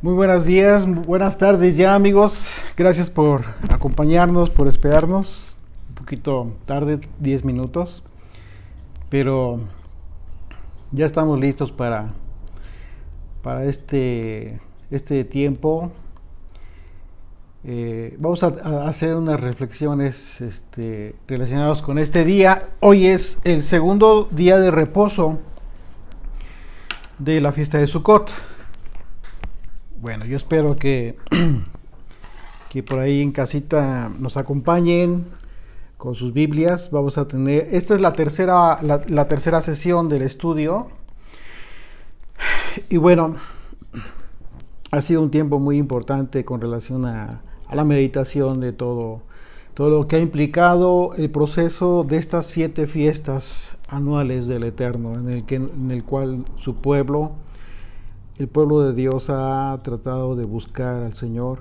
Muy buenos días, buenas tardes ya amigos. Gracias por acompañarnos, por esperarnos. Un poquito tarde, 10 minutos. Pero ya estamos listos para este tiempo. Vamos a hacer unas reflexiones relacionadas con este día. Hoy es el segundo día de reposo de la fiesta de Sukkot. Bueno, yo espero que por ahí en casita nos acompañen con sus Biblias. Vamos a tener, esta es la tercera sesión del estudio. Y bueno, ha sido un tiempo muy importante con relación a la meditación de todo lo que ha implicado el proceso de estas 7 fiestas anuales del Eterno, en el cual su pueblo, el pueblo de Dios, ha tratado de buscar al Señor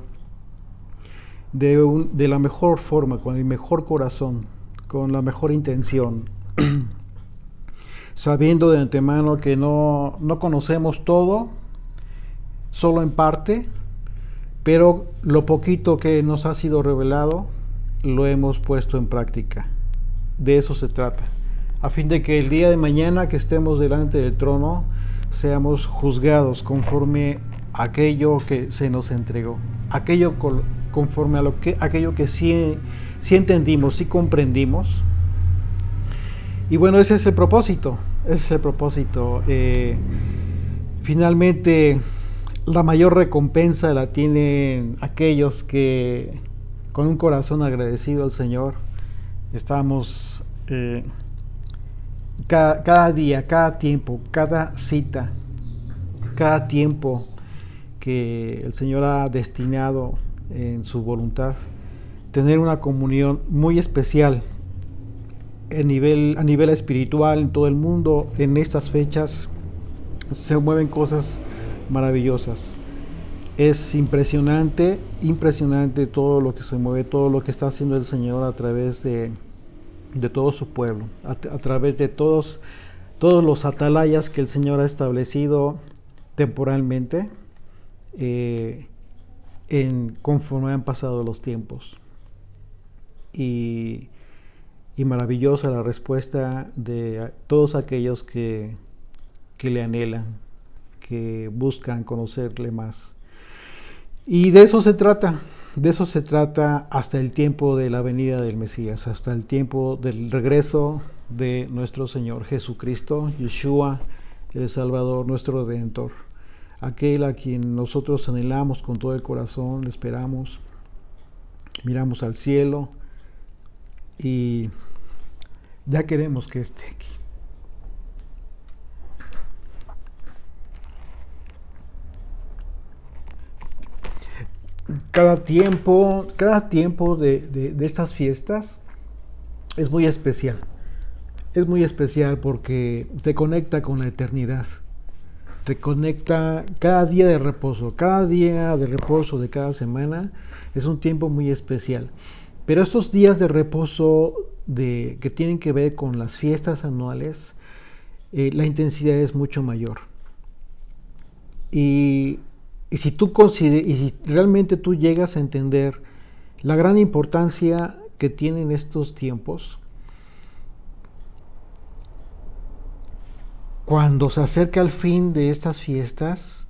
de la mejor forma, con el mejor corazón, con la mejor intención, sabiendo de antemano que no conocemos todo, solo en parte, pero lo poquito que nos ha sido revelado lo hemos puesto en práctica. De eso se trata, a fin de que el día de mañana que estemos delante del trono seamos juzgados conforme a aquello que se nos entregó, conforme a aquello que sí entendimos, sí comprendimos. Y bueno, ese es el propósito. Finalmente, la mayor recompensa la tienen aquellos que, con un corazón agradecido al Señor, estamos cada día, cada tiempo, cada cita, cada tiempo que el Señor ha destinado en su voluntad, tener una comunión muy especial a nivel espiritual en todo el mundo. En estas fechas se mueven cosas maravillosas. Es impresionante todo lo que se mueve, todo lo que está haciendo el Señor a través de todo su pueblo, a través de todos los atalayas que el Señor ha establecido temporalmente, conforme han pasado los tiempos. Y maravillosa la respuesta de todos aquellos que le anhelan, que buscan conocerle más. Y de eso se trata hasta el tiempo de la venida del Mesías, hasta el tiempo del regreso de nuestro Señor Jesucristo, Yeshua, el Salvador, nuestro Redentor, aquel a quien nosotros anhelamos con todo el corazón, le esperamos, miramos al cielo y ya queremos que esté aquí. Cada tiempo de estas fiestas es muy especial. Es muy especial porque te conecta con la eternidad. Te conecta cada día de reposo. Cada día de reposo de cada semana es un tiempo muy especial. Pero estos días de reposo que tienen que ver con las fiestas anuales, la intensidad es mucho mayor. Y si realmente tú llegas a entender la gran importancia que tienen estos tiempos, cuando se acerca el fin de estas fiestas,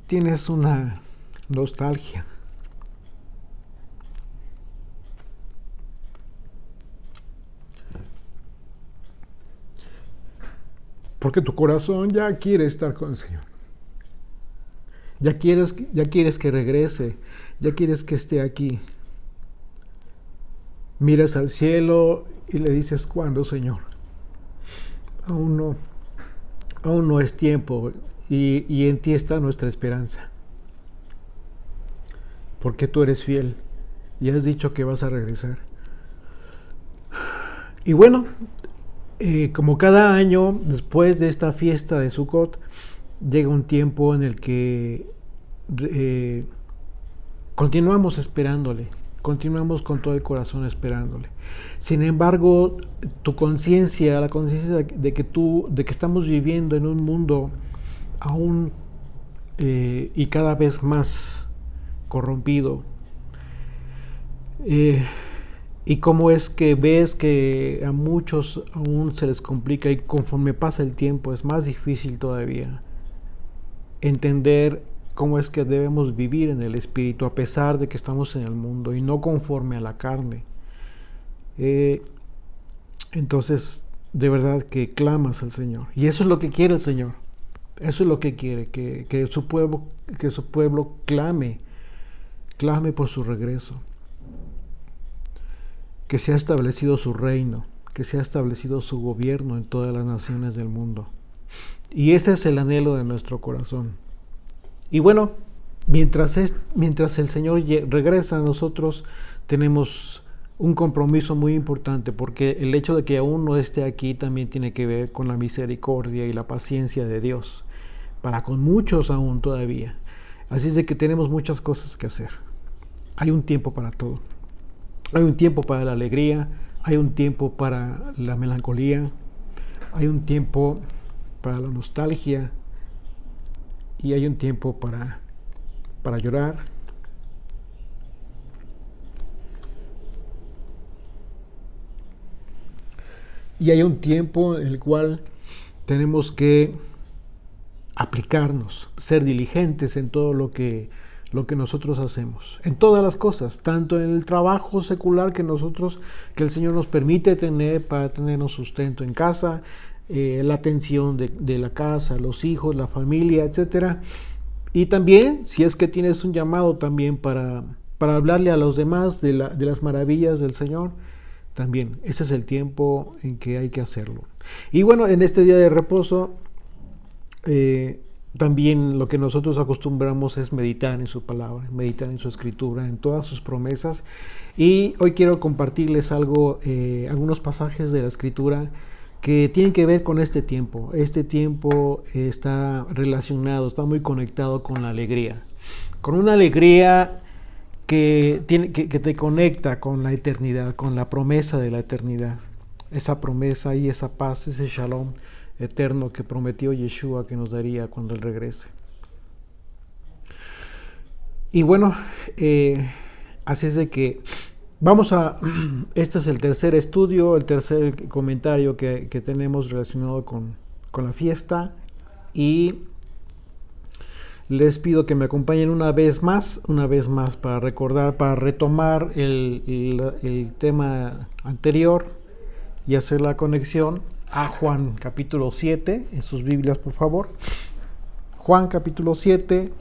tienes una nostalgia. Porque tu corazón ya quiere estar con el Señor. Ya quieres que regrese, ya quieres que esté aquí. Miras al cielo y le dices, ¿cuándo, Señor? Aún no es tiempo, y en ti está nuestra esperanza. Porque tú eres fiel y has dicho que vas a regresar. Y bueno, como cada año, después de esta fiesta de Sukkot, llega un tiempo en el que continuamos esperándole, continuamos con todo el corazón esperándole. Sin embargo, tu conciencia, la conciencia de que estamos viviendo en un mundo aún y cada vez más corrompido. Y cómo es que ves que a muchos aún se les complica, y conforme pasa el tiempo es más difícil todavía entender cómo es que debemos vivir en el Espíritu a pesar de que estamos en el mundo y no conforme a la carne. Entonces, de verdad que clamas al Señor. Y eso es lo que quiere el Señor. Eso es lo que quiere, que su pueblo clame por su regreso. Que sea establecido su reino, que sea establecido su gobierno en todas las naciones del mundo. Y ese es el anhelo de nuestro corazón. Y bueno, mientras el Señor regresa, nosotros tenemos un compromiso muy importante, porque el hecho de que aún no esté aquí también tiene que ver con la misericordia y la paciencia de Dios, para con muchos aún todavía. Así es de que tenemos muchas cosas que hacer. Hay un tiempo para todo. Hay un tiempo para la alegría, hay un tiempo para la melancolía, hay un tiempo para la nostalgia y hay un tiempo para llorar. Y hay un tiempo en el cual tenemos que aplicarnos, ser diligentes en todo lo que nosotros hacemos, en todas las cosas, tanto en el trabajo secular que el Señor nos permite tener para tenernos sustento en casa, la atención de la casa, los hijos, la familia, etcétera. Y también, si es que tienes un llamado también para hablarle a los demás de las maravillas del Señor, también ese es el tiempo en que hay que hacerlo. Y bueno, en este día de reposo, también lo que nosotros acostumbramos es meditar en su palabra, meditar en su escritura, en todas sus promesas. Y hoy quiero compartirles algunos pasajes de la escritura que tienen que ver con este tiempo. Este tiempo está relacionado, está muy conectado con la alegría. Con una alegría que te conecta con la eternidad, con la promesa de la eternidad. Esa promesa y esa paz, ese shalom eterno que prometió Yeshua que nos daría cuando Él regrese. Y bueno, así es de que este es el tercer estudio, el tercer comentario que tenemos relacionado con la fiesta, y les pido que me acompañen una vez más para recordar, para retomar el tema anterior y hacer la conexión a Juan capítulo 7, en sus Biblias por favor. Juan capítulo 7,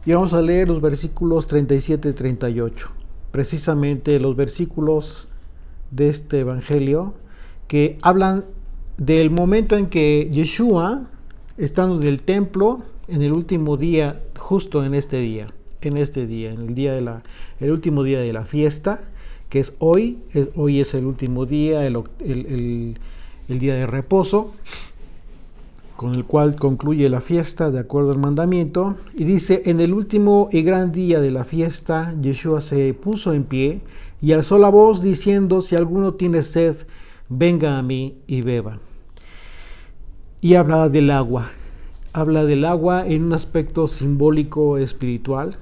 y vamos a leer los versículos 37 y 38, precisamente los versículos de este evangelio que hablan del momento en que Yeshua, estando en el templo, en el último día, justo en este día, en el último día de la fiesta, que es hoy es el último día, el día de reposo, con el cual concluye la fiesta de acuerdo al mandamiento. Y dice: en el último y gran día de la fiesta, Yeshua se puso en pie y alzó la voz diciendo: si alguno tiene sed, venga a mí y beba. Y habla del agua en un aspecto simbólico espiritual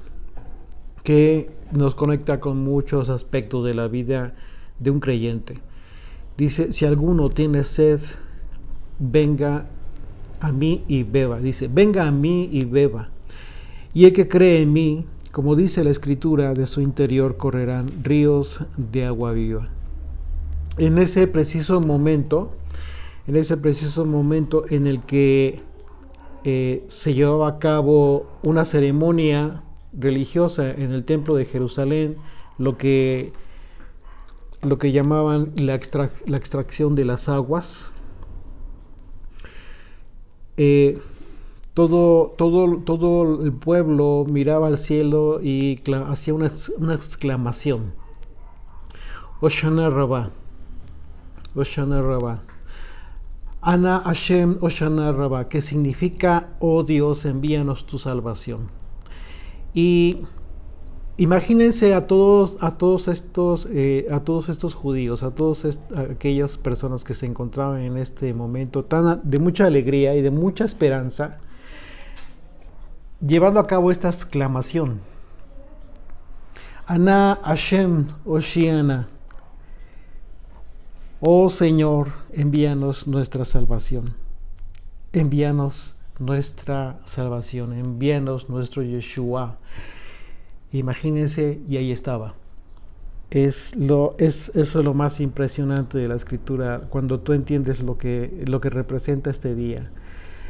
que nos conecta con muchos aspectos de la vida de un creyente. Dice: si alguno tiene sed, venga a mí y beba. Dice: venga a mí y beba. Y el que cree en mí, como dice la escritura, de su interior correrán ríos de agua viva. En ese preciso momento en el que se llevaba a cabo una ceremonia religiosa en el templo de Jerusalén, lo que llamaban la extracción de las aguas. Todo el pueblo miraba al cielo y hacía una exclamación: Hoshana Rabbah, Hoshana Rabbah, Ana Hashem Hoshana Rabbah, que significa: oh Dios, envíanos tu salvación. Y imagínense a todos estos judíos, a todas aquellas personas que se encontraban en este momento de mucha alegría y de mucha esperanza, llevando a cabo esta exclamación: Ana Hashem Oshiana, oh Señor, envíanos nuestra salvación, envíanos nuestra salvación, envíanos nuestro Yeshua. Imagínense, y ahí estaba. Eso es lo más impresionante de la escritura, cuando tú entiendes lo que representa este día,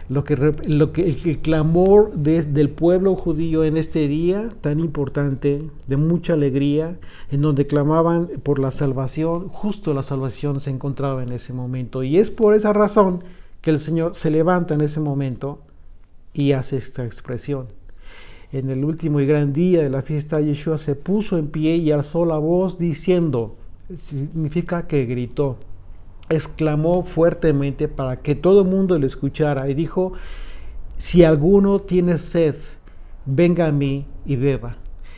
el clamor del pueblo judío en este día tan importante, de mucha alegría, en donde clamaban por la salvación. Justo la salvación se encontraba en ese momento, y es por esa razón que el Señor se levanta en ese momento y hace esta expresión. En el último y gran día de la fiesta, Yeshua se puso en pie y alzó la voz diciendo, significa que gritó, exclamó fuertemente para que todo el mundo lo escuchara, y dijo: si alguno tiene sed, venga a mí y beba.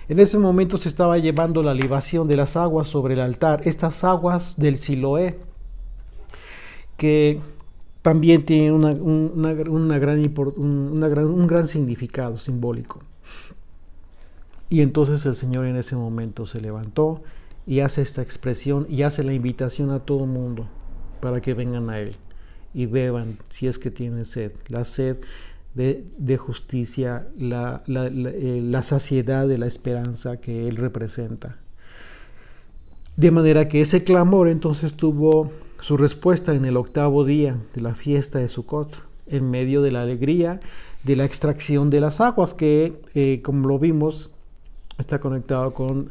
En ese momento se estaba llevando la libación de las aguas sobre el altar, estas aguas del Siloé, que también tienen un gran significado simbólico. Y entonces el Señor en ese momento se levantó y hace esta expresión y hace la invitación a todo el mundo para que vengan a Él y beban, si es que tienen sed, la sed de justicia, la saciedad de la esperanza que Él representa. De manera que ese clamor entonces tuvo su respuesta en el 8º día de la fiesta de Sukkot, en medio de la alegría de la extracción de las aguas, que como lo vimos, está conectado con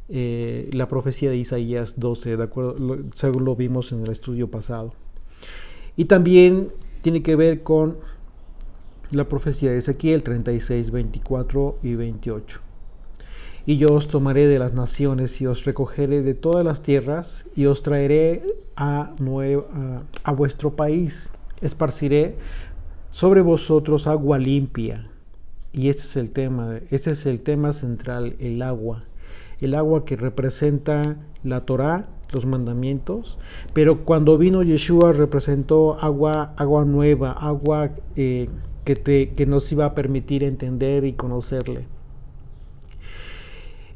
la profecía de Isaías 12, de acuerdo, según lo vimos en el estudio pasado. Y también tiene que ver con la profecía de Ezequiel 36, 24 y 28. Y yo os tomaré de las naciones y os recogeré de todas las tierras y os traeré a vuestro país. Esparciré sobre vosotros agua limpia. Y este es el tema central, el agua que representa la Torá, los mandamientos, pero cuando vino Yeshua representó agua nueva, agua que nos iba a permitir entender y conocerle.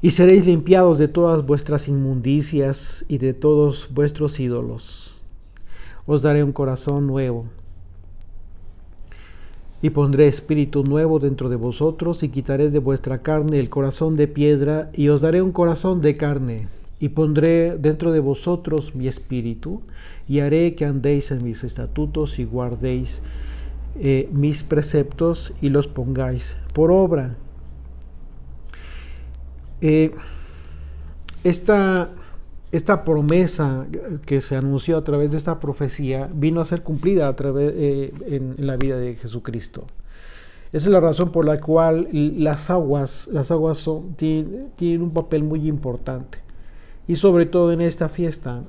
Y seréis limpiados de todas vuestras inmundicias y de todos vuestros ídolos. Os daré un corazón nuevo. Y pondré espíritu nuevo dentro de vosotros, y quitaré de vuestra carne el corazón de piedra, y os daré un corazón de carne. Y pondré dentro de vosotros mi espíritu, y haré que andéis en mis estatutos, y guardéis mis preceptos, y los pongáis por obra. Esta promesa que se anunció a través de esta profecía vino a ser cumplida en la vida de Jesucristo. Esa es la razón por la cual las aguas tienen un papel muy importante. Y sobre todo en esta fiesta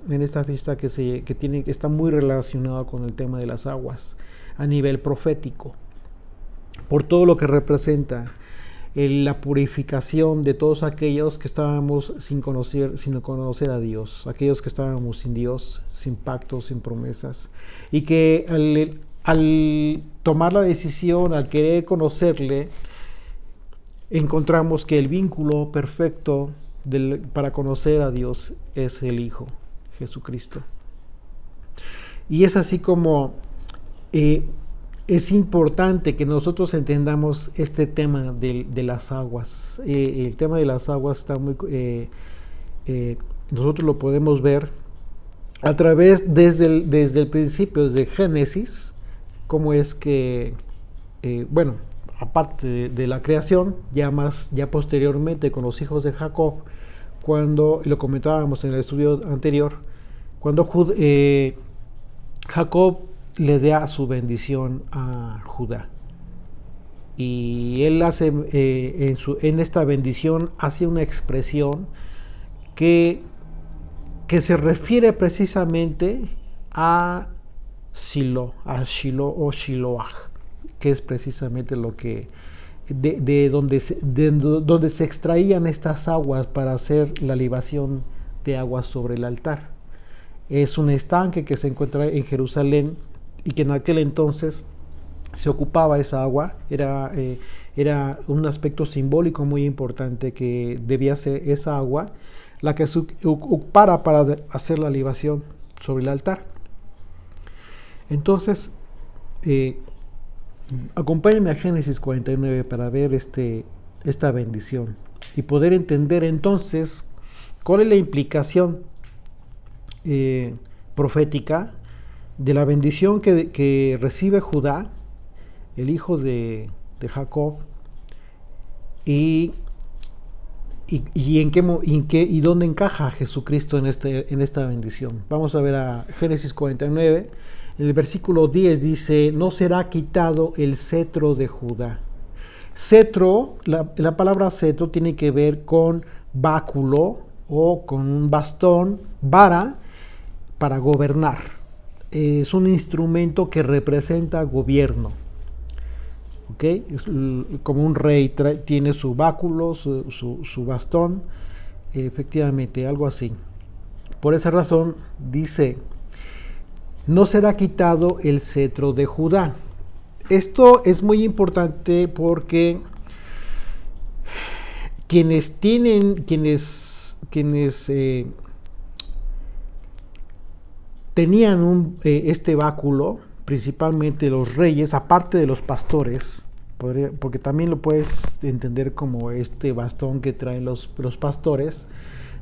que está muy relacionada con el tema de las aguas a nivel profético, por todo lo que representa la purificación de todos aquellos que estábamos sin conocer a Dios, aquellos que estábamos sin Dios, sin pactos, sin promesas, y que al tomar la decisión, al querer conocerle, encontramos que el vínculo perfecto para conocer a Dios es el Hijo, Jesucristo. Y es así como es importante que nosotros entendamos este tema de las aguas. El tema de las aguas está nosotros lo podemos ver a través desde el principio, desde Génesis, cómo es que, aparte de la creación, ya posteriormente con los hijos de Jacob, cuando, lo comentábamos en el estudio anterior, cuando Jacob le da su bendición a Judá, y él hace en esta bendición hace una expresión que se refiere precisamente a Shiloh o Shiloah, que es precisamente lo que de donde se extraían estas aguas para hacer la libación de aguas sobre el altar. Es un estanque que se encuentra en Jerusalén, y que en aquel entonces se ocupaba esa agua, era un aspecto simbólico muy importante, que debía ser esa agua la que se ocupara para hacer la libación sobre el altar. Entonces, acompáñenme a Génesis 49 para ver esta bendición y poder entender entonces cuál es la implicación profética de la bendición que recibe Judá, el hijo de Jacob, y dónde encaja Jesucristo en esta bendición. Vamos a ver a Génesis 49. En el versículo 10 dice: no será quitado el cetro de Judá. Cetro, la palabra cetro tiene que ver con báculo o con un bastón, vara, para gobernar. Es un instrumento que representa gobierno. ¿Okay? Es como un rey tiene su báculo, su bastón, efectivamente, algo así. Por esa razón dice: no será quitado el cetro de Judá. Esto es muy importante porque quienes tenían este báculo, principalmente los reyes, aparte de los pastores, porque también lo puedes entender como este bastón que traen los pastores,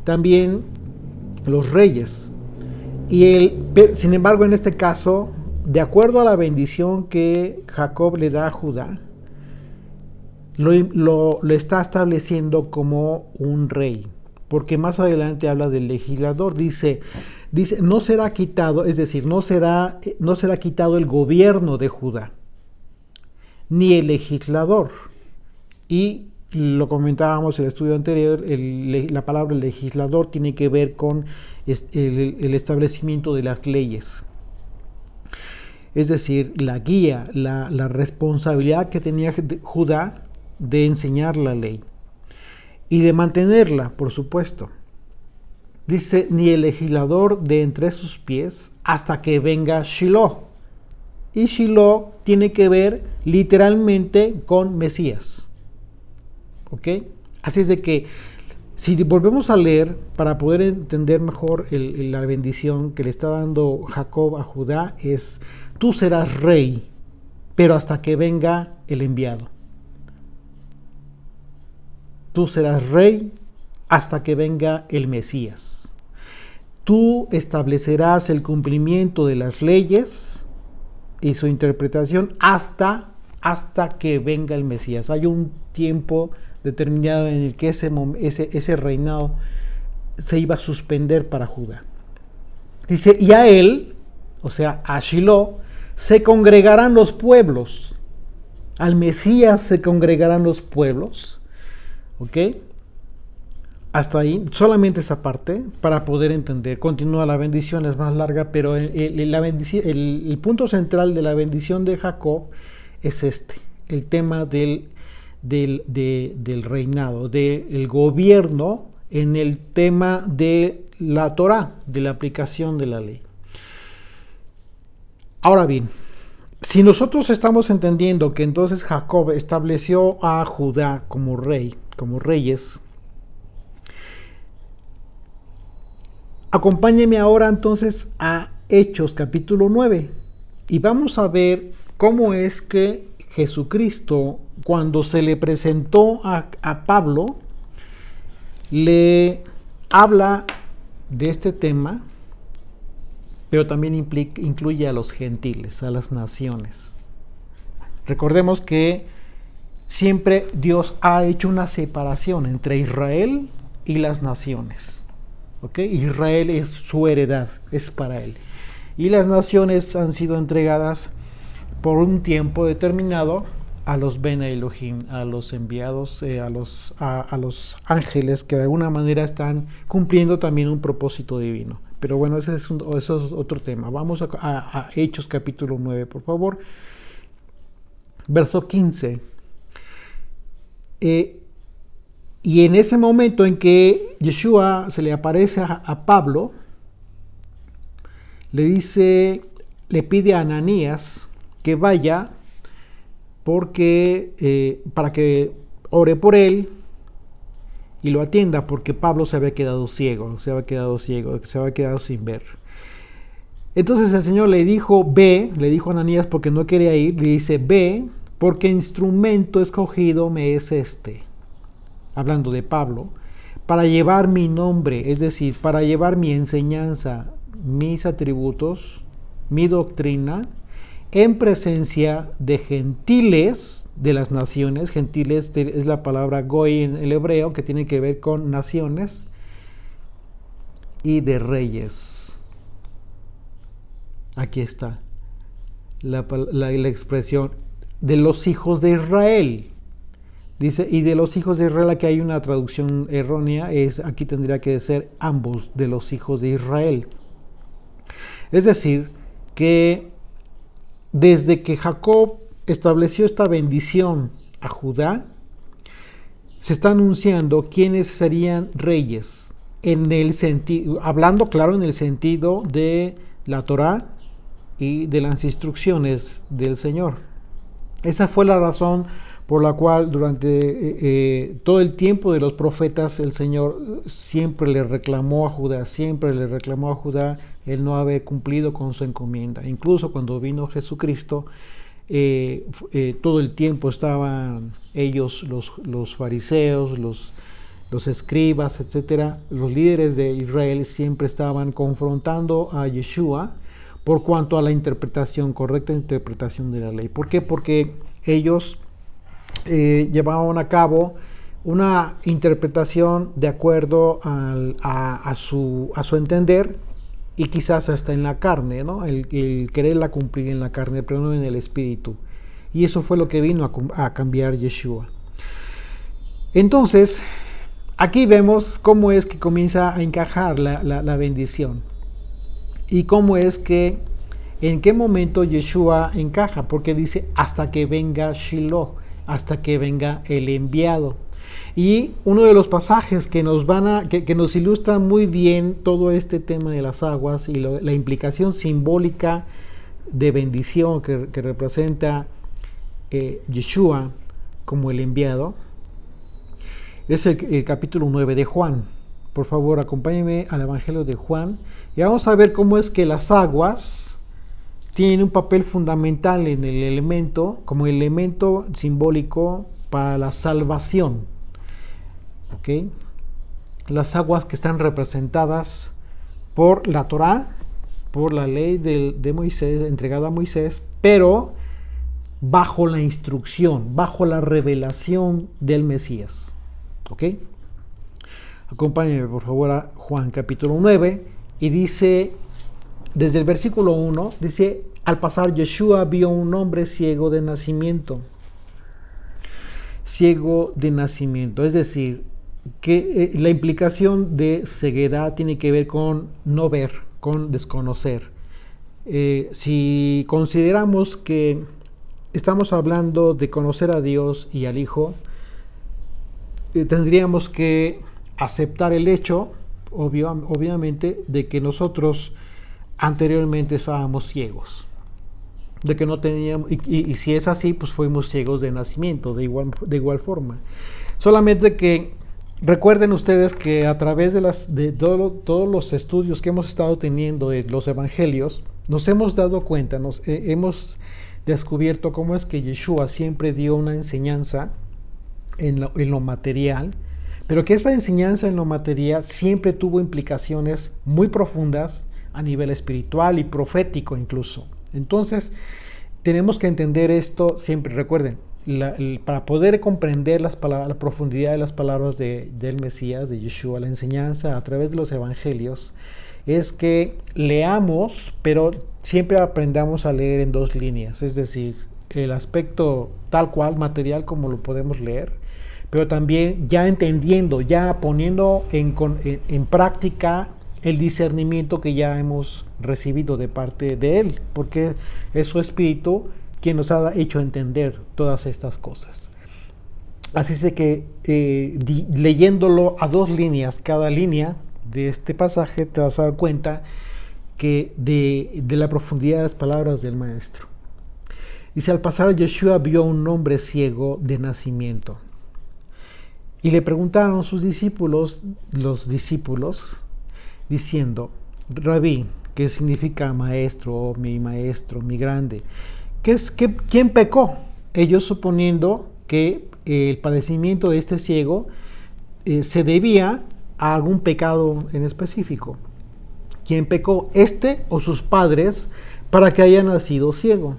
también los reyes. Sin embargo, en este caso, de acuerdo a la bendición que Jacob le da a Judá, lo está estableciendo como un rey, porque más adelante habla del legislador. Dice no será quitado, es decir, no será quitado el gobierno de Judá, ni el legislador. Y lo comentábamos en el estudio anterior, la palabra legislador tiene que ver con el establecimiento de las leyes. Es decir, la guía, la responsabilidad que tenía Judá de enseñar la ley y de mantenerla, por supuesto. Dice: ni el legislador de entre sus pies hasta que venga Shiloh. Y Shiloh tiene que ver literalmente con Mesías. ¿Ok? Así es de que, si volvemos a leer, para poder entender mejor la bendición que le está dando Jacob a Judá, es: tú serás rey, pero hasta que venga el enviado. Tú serás rey hasta que venga el Mesías. Tú establecerás el cumplimiento de las leyes y su interpretación hasta que venga el Mesías. Hay un tiempo determinado en el que ese reinado se iba a suspender para Judá. Dice: y a él, o sea, a Shiloh, se congregarán los pueblos. Al Mesías se congregarán los pueblos. ¿Ok? Hasta ahí, solamente esa parte para poder entender. Continúa la bendición, es más larga, pero el punto central de la bendición de Jacob es el tema del reinado, del gobierno, en el tema de la Torá, de la aplicación de la ley. Ahora bien, si nosotros estamos entendiendo que entonces Jacob estableció a Judá como rey, como reyes, acompáñenme ahora entonces a Hechos capítulo 9 y vamos a ver cómo es que Jesucristo, cuando se le presentó a Pablo, le habla de este tema, pero también incluye a los gentiles, a las naciones. Recordemos que siempre Dios ha hecho una separación entre Israel y las naciones. ¿Okay? Israel es su heredad, es para él. Y las naciones han sido entregadas por un tiempo determinado a los Bene Elohim, a los enviados, a los ángeles que de alguna manera están cumpliendo también un propósito divino. Pero bueno, eso es otro tema. Vamos a Hechos capítulo 9, por favor. Verso 15. Y en ese momento en que Yeshua se le aparece a Pablo, le pide a Ananías que vaya, porque para que ore por él y lo atienda, porque Pablo se había quedado ciego, se había quedado sin ver. Entonces el Señor le dijo, ve, le dijo a Ananías porque no quería ir, le dice, ve, porque instrumento escogido me es este, hablando de Pablo, para llevar mi nombre, es decir, para llevar mi enseñanza, mis atributos, mi doctrina, en presencia de gentiles de las naciones. Gentiles es la palabra goy en el hebreo, que tiene que ver con naciones, y de reyes. Aquí está la expresión de los hijos de Israel. Dice, y de los hijos de Israel, aquí hay una traducción errónea, aquí tendría que ser ambos de los hijos de Israel. Es decir, que desde que Jacob estableció esta bendición a Judá, se está anunciando quiénes serían reyes, en el sentido, hablando claro en el sentido de la Torá y de las instrucciones del Señor. Esa fue la razón por la cual durante todo el tiempo de los profetas el Señor siempre le reclamó a Judá, el no haber cumplido con su encomienda. Incluso cuando vino Jesucristo, todo el tiempo estaban ellos, los fariseos, los escribas, etcétera, los líderes de Israel siempre estaban confrontando a Yeshua por cuanto a la correcta interpretación de la ley. ¿Por qué? Porque ellos llevaban a cabo una interpretación de acuerdo a su entender, y quizás hasta en la carne, ¿no? El quererla cumplir en la carne, pero no en el espíritu. Y eso fue lo que vino a cambiar Yeshua. Entonces, aquí vemos cómo es que comienza a encajar la bendición. Y cómo es que, en qué momento Yeshua encaja, porque dice hasta que venga Shiloh, hasta que venga el enviado. Y uno de los pasajes que nos ilustran muy bien todo este tema de las aguas y la implicación simbólica de bendición que representa Yeshua como el enviado, es el capítulo 9 de Juan. Por favor, acompáñenme al Evangelio de Juan y vamos a ver cómo es que las aguas tienen un papel fundamental en el elemento, como elemento simbólico para la salvación. ¿Okay? Las aguas que están representadas por la Torá, por la ley de Moisés, entregada a Moisés, pero bajo la instrucción, bajo la revelación del Mesías. ¿Ok? Acompáñenme por favor a Juan capítulo 9 y dice, desde el versículo 1, dice, al pasar Yeshua vio un hombre ciego de nacimiento. Ciego de nacimiento, es decir, que la implicación de ceguedad tiene que ver con no ver, con desconocer. Si consideramos que estamos hablando de conocer a Dios y al Hijo, tendríamos que aceptar el hecho, obviamente, de que nosotros anteriormente estábamos ciegos, de que no teníamos, y si es así, pues fuimos ciegos de nacimiento, de igual forma. Solamente que recuerden ustedes que a través de todos los estudios que hemos estado teniendo de los evangelios, nos hemos dado cuenta, hemos descubierto cómo es que Yeshua siempre dio una enseñanza en lo material, pero que esa enseñanza en lo material siempre tuvo implicaciones muy profundas a nivel espiritual y profético incluso. Entonces, tenemos que entender esto siempre. Recuerden, para poder comprender la profundidad de las palabras del Mesías, de Yeshua, la enseñanza a través de los evangelios, es que leamos, pero siempre aprendamos a leer en dos líneas, es decir, el aspecto tal cual, material, como lo podemos leer, pero también ya entendiendo, ya poniendo en práctica el discernimiento que ya hemos recibido de parte de Él, porque es su Espíritu quien nos ha hecho entender todas estas cosas. Así es que leyéndolo a dos líneas, cada línea de este pasaje, te vas a dar cuenta que de la profundidad de las palabras del Maestro. Dice, al pasar Yeshua vio a un hombre ciego de nacimiento. Y le preguntaron sus discípulos, los discípulos, diciendo, Rabí, que significa maestro, mi grande, ¿quién pecó? Ellos suponiendo que el padecimiento de este ciego se debía a algún pecado en específico. ¿Quién pecó? ¿Este o sus padres para que haya nacido ciego?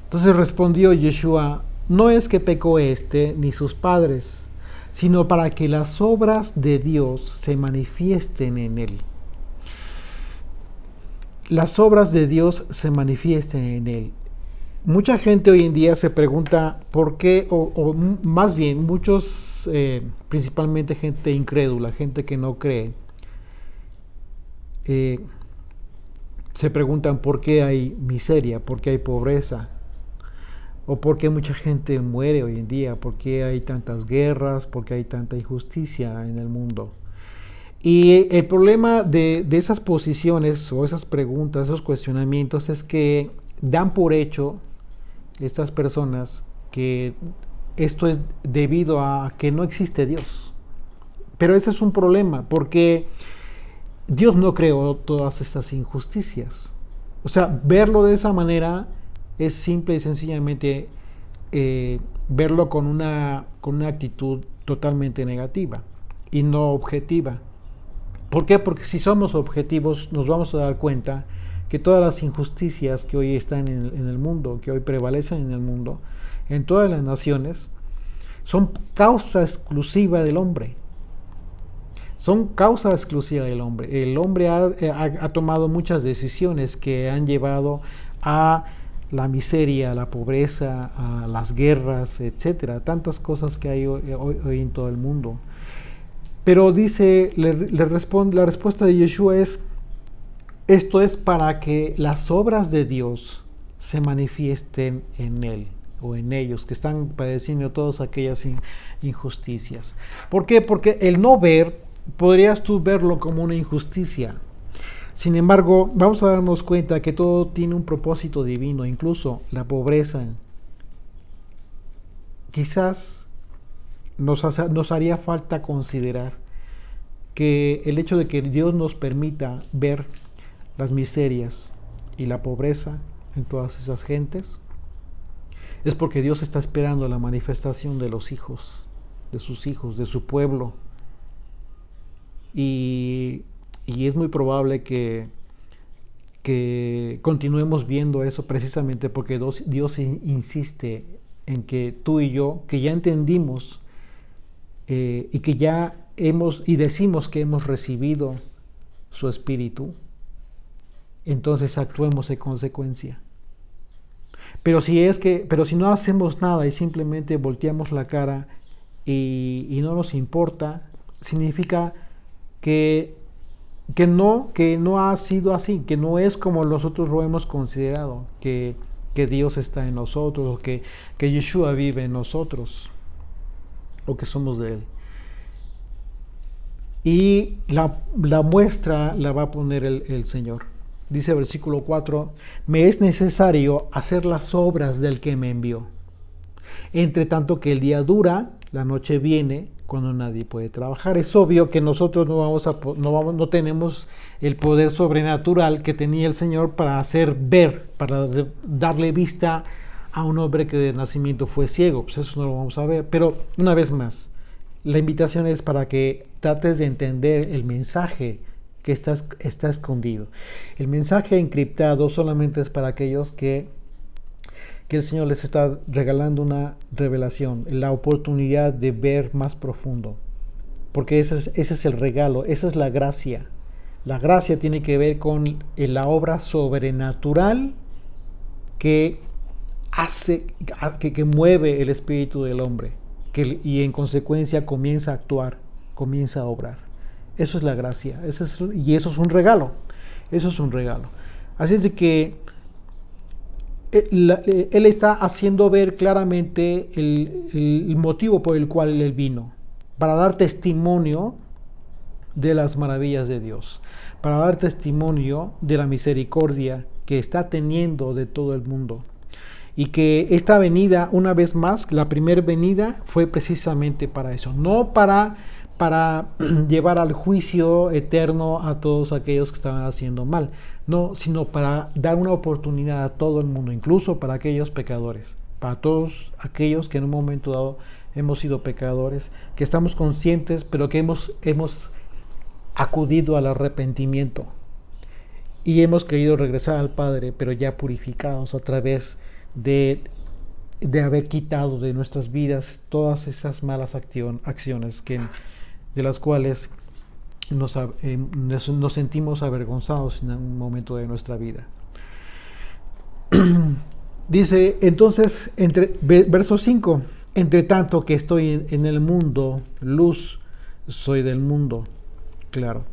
Entonces respondió Yeshua, no es que pecó este ni sus padres, sino para que las obras de Dios se manifiesten en él. Las obras de Dios se manifiesten en él. Mucha gente hoy en día se pregunta por qué, o más bien muchos, principalmente gente incrédula, gente que no cree, se preguntan por qué hay miseria, por qué hay pobreza, o por qué mucha gente muere hoy en día, por qué hay tantas guerras, por qué hay tanta injusticia en el mundo. Y el problema de esas posiciones o esas preguntas, esos cuestionamientos, es que dan por hecho estas personas que esto es debido a que no existe Dios. Pero ese es un problema, porque Dios no creó todas estas injusticias. O sea, verlo de esa manera es simple y sencillamente verlo con una actitud totalmente negativa y no objetiva. ¿Por qué? Porque si somos objetivos nos vamos a dar cuenta que todas las injusticias que hoy están en el mundo, que hoy prevalecen en el mundo, en todas las naciones, son causa exclusiva del hombre. Son causa exclusiva del hombre. El hombre ha tomado muchas decisiones que han llevado a la miseria, a la pobreza, a las guerras, etcétera. Tantas cosas que hay hoy en todo el mundo. Pero dice, la respuesta de Yeshua es, esto es para que las obras de Dios se manifiesten en él o en ellos, que están padeciendo todas aquellas injusticias. ¿Por qué? Porque el no ver, podrías tú verlo como una injusticia. Sin embargo, vamos a darnos cuenta que todo tiene un propósito divino, incluso la pobreza. Quizás nos haría falta considerar que el hecho de que Dios nos permita ver las miserias y la pobreza en todas esas gentes es porque Dios está esperando la manifestación de los hijos, de sus hijos, de su pueblo. Y es muy probable que continuemos viendo eso precisamente porque Dios insiste en que tú y yo, que ya entendimos y que ya decimos que hemos recibido su espíritu, entonces actuemos en consecuencia. Pero si no hacemos nada y simplemente volteamos la cara y no nos importa, significa que no ha sido así, que no es como nosotros lo hemos considerado, que Dios está en nosotros, o que Yeshua vive en nosotros, o que somos de Él. Y la muestra la va a poner el Señor. Dice versículo 4, me es necesario hacer las obras del que me envió. Entre tanto que el día dura, la noche viene cuando nadie puede trabajar. Es obvio que nosotros no tenemos el poder sobrenatural que tenía el Señor para hacer ver, para darle vista a un hombre que de nacimiento fue ciego. Pues eso no lo vamos a ver. Pero una vez más, la invitación es para que trates de entender el mensaje que está escondido. El mensaje encriptado solamente es para aquellos que el Señor les está regalando una revelación, la oportunidad de ver más profundo. Porque ese es el regalo, esa es la gracia. La gracia tiene que ver con la obra sobrenatural que hace, que mueve el espíritu del hombre, y en consecuencia comienza a actuar, comienza a obrar. Eso es la gracia, y eso es un regalo. Eso es un regalo. Así es de que Él está haciendo ver claramente el motivo por el cual Él vino, para dar testimonio de las maravillas de Dios, para dar testimonio de la misericordia que está teniendo de todo el mundo. y que esta venida, una vez más, la primera venida fue precisamente para eso, no para llevar al juicio eterno a todos aquellos que estaban haciendo mal, no, sino para dar una oportunidad a todo el mundo, incluso para aquellos pecadores, para todos aquellos que en un momento dado hemos sido pecadores, que estamos conscientes, pero que hemos acudido al arrepentimiento y hemos querido regresar al Padre, pero ya purificados a través de haber quitado de nuestras vidas todas esas malas acciones de las cuales nos sentimos avergonzados en un momento de nuestra vida. Dice entonces, verso 5, entre tanto que estoy en el mundo, luz soy del mundo. Claro.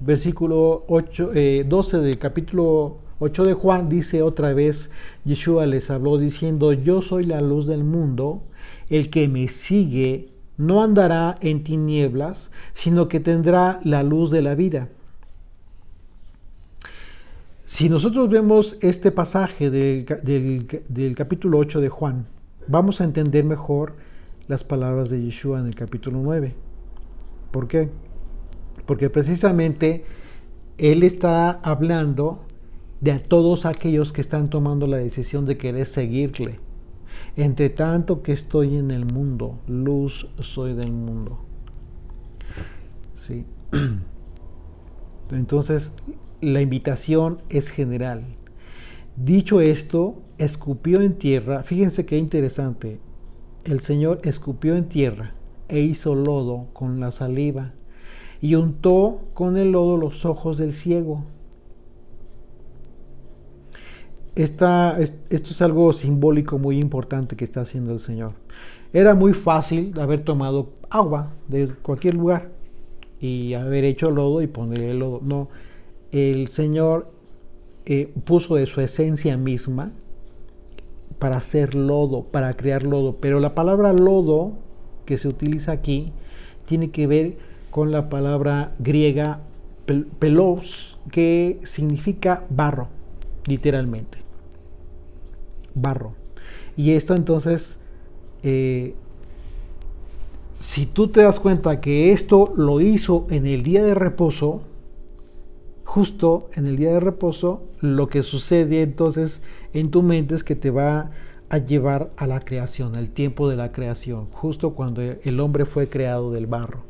Versículo 12 del capítulo 8 de Juan dice otra vez, Yeshua les habló diciendo, yo soy la luz del mundo, el que me sigue no andará en tinieblas, sino que tendrá la luz de la vida. Si nosotros vemos este pasaje del capítulo 8 de Juan, vamos a entender mejor las palabras de Yeshua en el capítulo 9. ¿Por qué? Porque precisamente Él está hablando de todos aquellos que están tomando la decisión de querer seguirle. Entre tanto que estoy en el mundo, luz soy del mundo. Sí. Entonces, la invitación es general. Dicho esto, escupió en tierra. Fíjense qué interesante. El Señor escupió en tierra e hizo lodo con la saliva y untó con el lodo los ojos del ciego. Esto es algo simbólico muy importante que está haciendo el Señor. Era muy fácil haber tomado agua de cualquier lugar y haber hecho lodo y ponerle el lodo. No, el Señor puso de su esencia misma para hacer lodo, para crear lodo. Pero la palabra lodo que se utiliza aquí tiene que ver con la palabra griega pelos, que significa barro, literalmente. Barro. Y esto entonces, si tú te das cuenta que esto lo hizo en el día de reposo, justo en el día de reposo, lo que sucede entonces en tu mente es que te va a llevar a la creación, al tiempo de la creación, justo cuando el hombre fue creado del barro.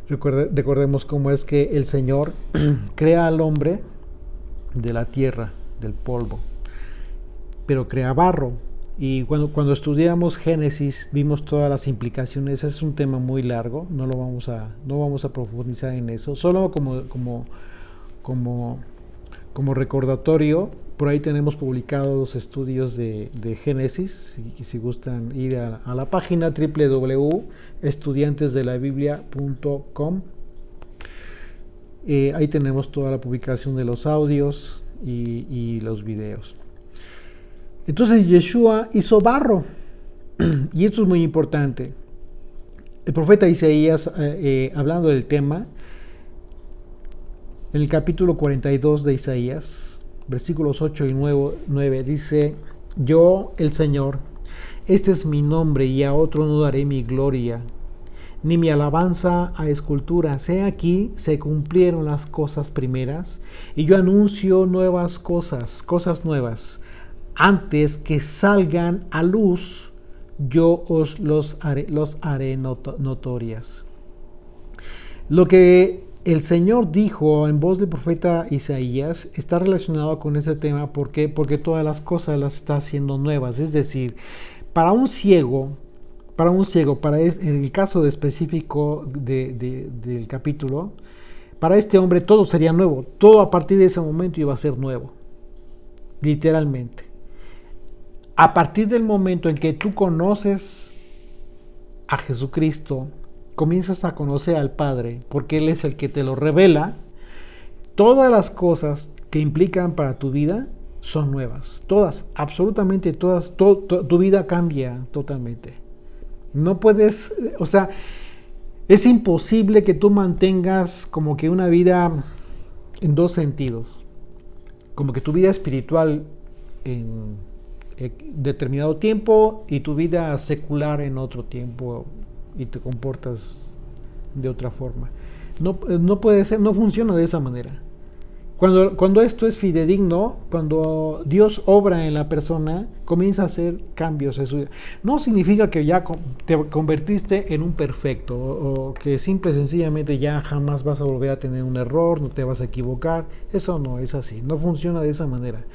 Recordemos cómo es que el Señor crea al hombre de la tierra, del polvo, pero crea barro. Y cuando estudiamos Génesis vimos todas las implicaciones. Es un tema muy largo, no vamos a profundizar en eso. Solo como recordatorio, por ahí tenemos publicados los estudios de Génesis, si gustan ir a la página www.estudiantesdelabiblia.com. Ahí tenemos toda la publicación de los audios y los videos. Entonces Yeshua hizo barro, y esto es muy importante. El profeta Isaías, hablando del tema, en el capítulo 42 de Isaías, versículos 8 y 9, dice, yo, el Señor, este es mi nombre, y a otro no daré mi gloria, ni mi alabanza a esculturas. He aquí, se cumplieron las cosas primeras, y yo anuncio nuevas cosas nuevas. Antes que salgan a luz, yo os los haré notorias. Lo que el Señor dijo en voz del profeta Isaías está relacionado con ese tema. ¿Por qué? Porque todas las cosas las está haciendo nuevas. Es decir, para un ciego, en el caso específico del capítulo, para este hombre todo sería nuevo. Todo a partir de ese momento iba a ser nuevo. Literalmente. A partir del momento en que tú conoces a Jesucristo, comienzas a conocer al Padre, porque Él es el que te lo revela, todas las cosas que implican para tu vida son nuevas. Todas, absolutamente todas. Tu vida cambia totalmente. No puedes, o sea, es imposible que tú mantengas como que una vida en dos sentidos. Como que tu vida espiritual en determinado tiempo y tu vida secular en otro tiempo y te comportas de otra forma. No puede ser, no funciona de esa manera. Cuando esto es fidedigno, cuando Dios obra en la persona, comienza a hacer cambios en su vida. No significa que ya te convertiste en un perfecto o que simple y sencillamente ya jamás vas a volver a tener un error, no te vas a equivocar. Eso no es así, no funciona de esa manera.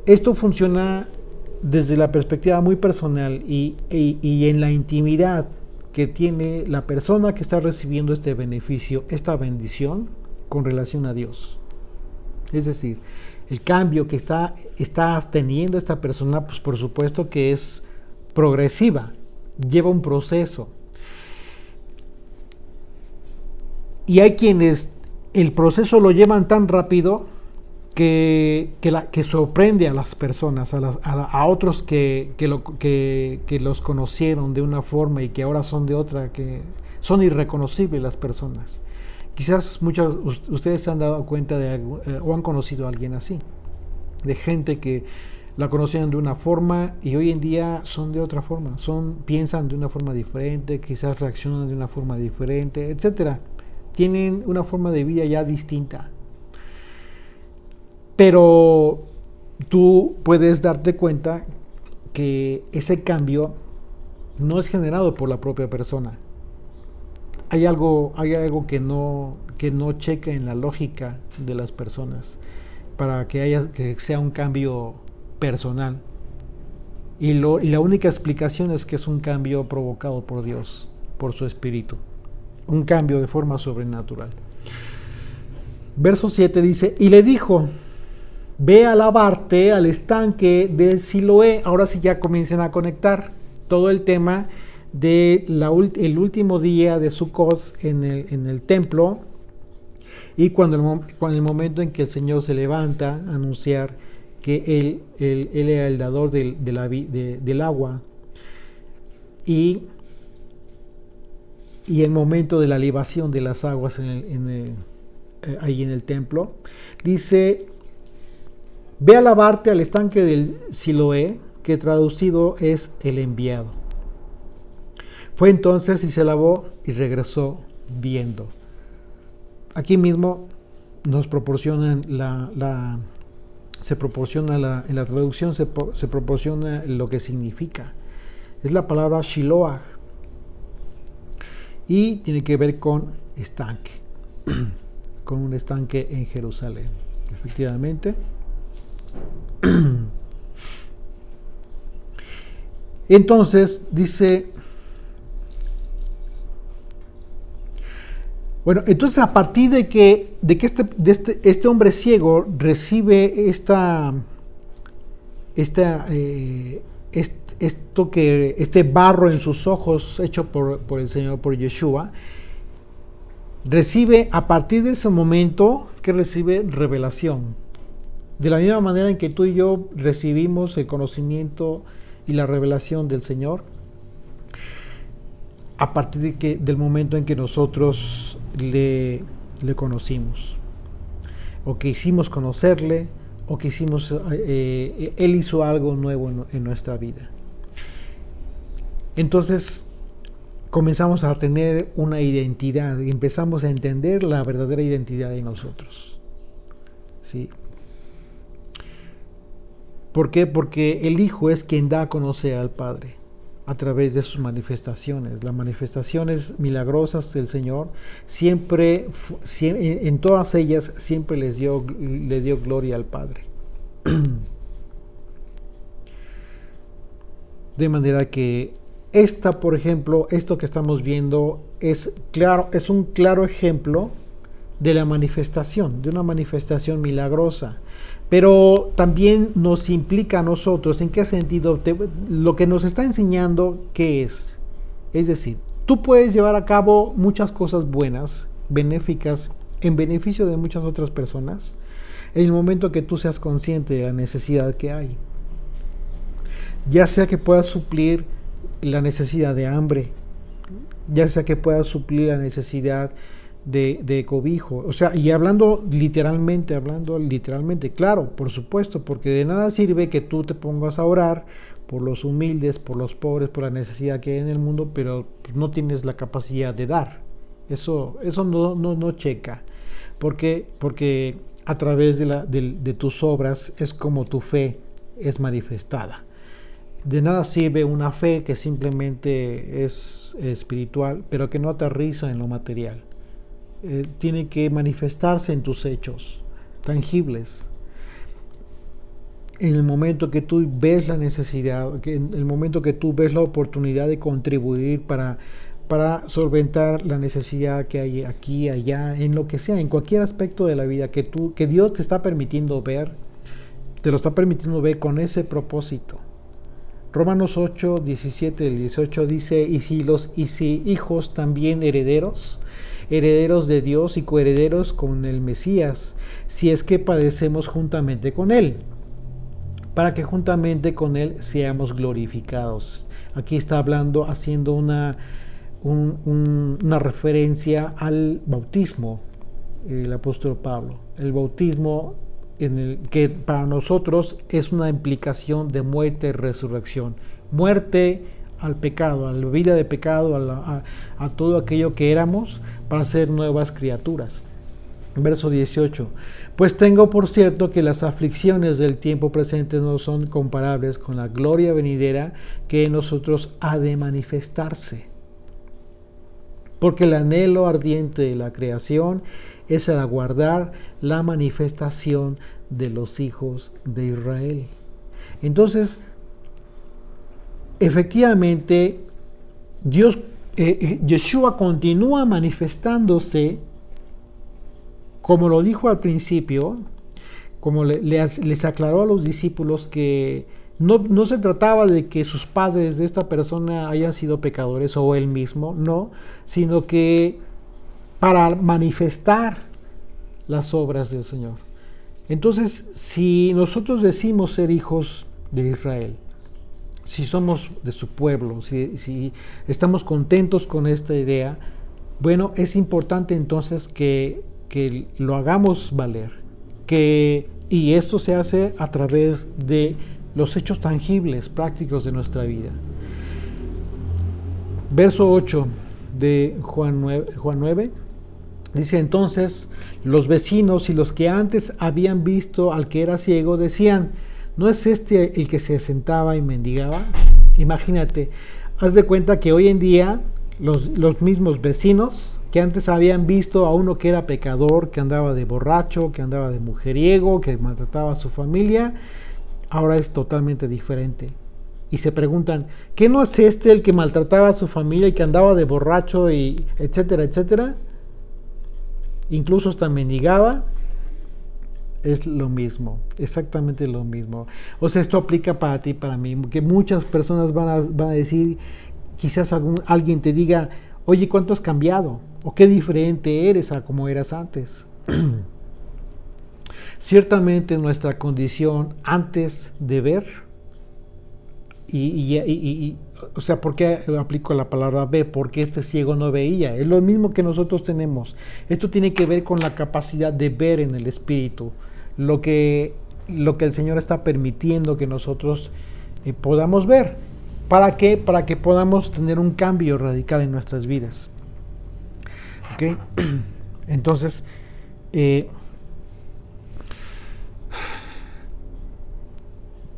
Esto funciona desde la perspectiva muy personal y en la intimidad que tiene la persona que está recibiendo este beneficio, esta bendición, con relación a Dios. Es decir, el cambio que está teniendo esta persona, pues por supuesto que es progresiva, lleva un proceso. Y hay quienes el proceso lo llevan tan rápido que sorprende a las personas, a otros que los conocieron de una forma y que ahora son de otra, que son irreconocibles las personas. Quizás muchos ustedes se han dado cuenta o han conocido a alguien así, de gente que la conocían de una forma y hoy en día son de otra forma, piensan de una forma diferente, quizás reaccionan de una forma diferente, etcétera. Tienen una forma de vida ya distinta. Pero tú puedes darte cuenta que ese cambio no es generado por la propia persona. Hay algo que no checa en la lógica de las personas para que sea un cambio personal. Y la única explicación es que es un cambio provocado por Dios, por su Espíritu. Un cambio de forma sobrenatural. Verso 7 dice, y le dijo, ve a lavarte al estanque del Siloé. Ahora sí ya comiencen a conectar todo el tema de el último día de Sukkot en el templo y cuando el momento en que el Señor se levanta a anunciar que Él era el dador del agua y el momento de la libación de las aguas ahí en el templo. Dice, ve a lavarte al estanque del Siloé, que traducido es el enviado. Fue entonces y se lavó y regresó viendo. Aquí mismo nos proporcionan en la traducción se proporciona lo que significa. Es la palabra Shiloach y tiene que ver con estanque, con un estanque en Jerusalén. Efectivamente. Entonces dice, bueno, entonces a partir de que este hombre ciego recibe este barro en sus ojos hecho por el Señor, por Yeshua, recibe a partir de ese momento que recibe revelación. De la misma manera en que tú y yo recibimos el conocimiento y la revelación del Señor, a partir del momento en que nosotros le conocimos, o que hicimos conocerle, o que Él hizo algo nuevo en nuestra vida. Entonces comenzamos a tener una identidad y empezamos a entender la verdadera identidad de nosotros. ¿Sí? ¿Por qué? Porque el Hijo es quien da a conocer al Padre a través de sus manifestaciones. Las manifestaciones milagrosas del Señor, siempre en todas ellas, siempre le dio gloria al Padre. De manera que por ejemplo, esto que estamos viendo es un claro ejemplo de la manifestación, de una manifestación milagrosa. Pero también nos implica a nosotros, ¿en qué sentido? Lo que nos está enseñando, ¿qué es? Es decir, tú puedes llevar a cabo muchas cosas buenas, benéficas, en beneficio de muchas otras personas, en el momento que tú seas consciente de la necesidad que hay. Ya sea que puedas suplir la necesidad de hambre, ya sea que puedas suplir la necesidad de cobijo. O sea, y hablando literalmente, claro, por supuesto, porque de nada sirve que tú te pongas a orar por los humildes, por los pobres, por la necesidad que hay en el mundo, pero no tienes la capacidad de dar. Eso no checa. Porque a través de tus obras es como tu fe es manifestada. De nada sirve una fe que simplemente es espiritual, pero que no aterriza en lo material. Tiene que manifestarse en tus hechos tangibles. En el momento que tú ves la necesidad, en el momento que tú ves la oportunidad de contribuir para solventar la necesidad que hay aquí, allá, en lo que sea, en cualquier aspecto de la vida que Dios te está permitiendo ver, te lo está permitiendo ver con ese propósito. Romanos 8, 17 y 18 dice, y si hijos también herederos de Dios y coherederos con el Mesías, si es que padecemos juntamente con Él, para que juntamente con Él seamos glorificados. Aquí está haciendo una referencia al bautismo, el apóstol Pablo. El bautismo que para nosotros es una implicación de muerte y resurrección. Muerte al pecado, a la vida de pecado, a todo aquello que éramos, para ser nuevas criaturas. Verso 18. Pues tengo por cierto que las aflicciones del tiempo presente no son comparables con la gloria venidera que en nosotros ha de manifestarse. Porque el anhelo ardiente de la creación es el aguardar la manifestación de los hijos de Israel. Entonces, efectivamente, Yeshua continúa manifestándose, como lo dijo al principio, como les aclaró a los discípulos que no se trataba de que sus padres de esta persona hayan sido pecadores o él mismo, no, sino que para manifestar las obras del Señor. Entonces, si nosotros decimos ser hijos de Israel, si somos de su pueblo, si estamos contentos con esta idea, bueno, es importante entonces que lo hagamos valer, y esto se hace a través de los hechos tangibles, prácticos de nuestra vida. Verso 8 de Juan 9 dice: entonces los vecinos y los que antes habían visto al que era ciego decían, ¿no es este el que se sentaba y mendigaba? Imagínate, haz de cuenta que hoy en día los mismos vecinos que antes habían visto a uno que era pecador, que andaba de borracho, que andaba de mujeriego, que maltrataba a su familia, ahora es totalmente diferente. Y se preguntan, ¿qué no es este el que maltrataba a su familia y que andaba de borracho y etcétera, etcétera? Incluso hasta mendigaba. Es lo mismo, exactamente lo mismo. O sea, esto aplica para ti y para mí, que muchas personas van a decir, quizás alguien te diga, oye, ¿cuánto has cambiado? O qué diferente eres a como eras antes. Ciertamente nuestra condición antes de ver, o sea, ¿por qué aplico la palabra ver? Porque este ciego no veía. Es lo mismo que nosotros tenemos. Esto tiene que ver con la capacidad de ver en el espíritu. Lo que el Señor está permitiendo que nosotros podamos ver. ¿Para qué? Para que podamos tener un cambio radical en nuestras vidas. ¿Ok? Entonces,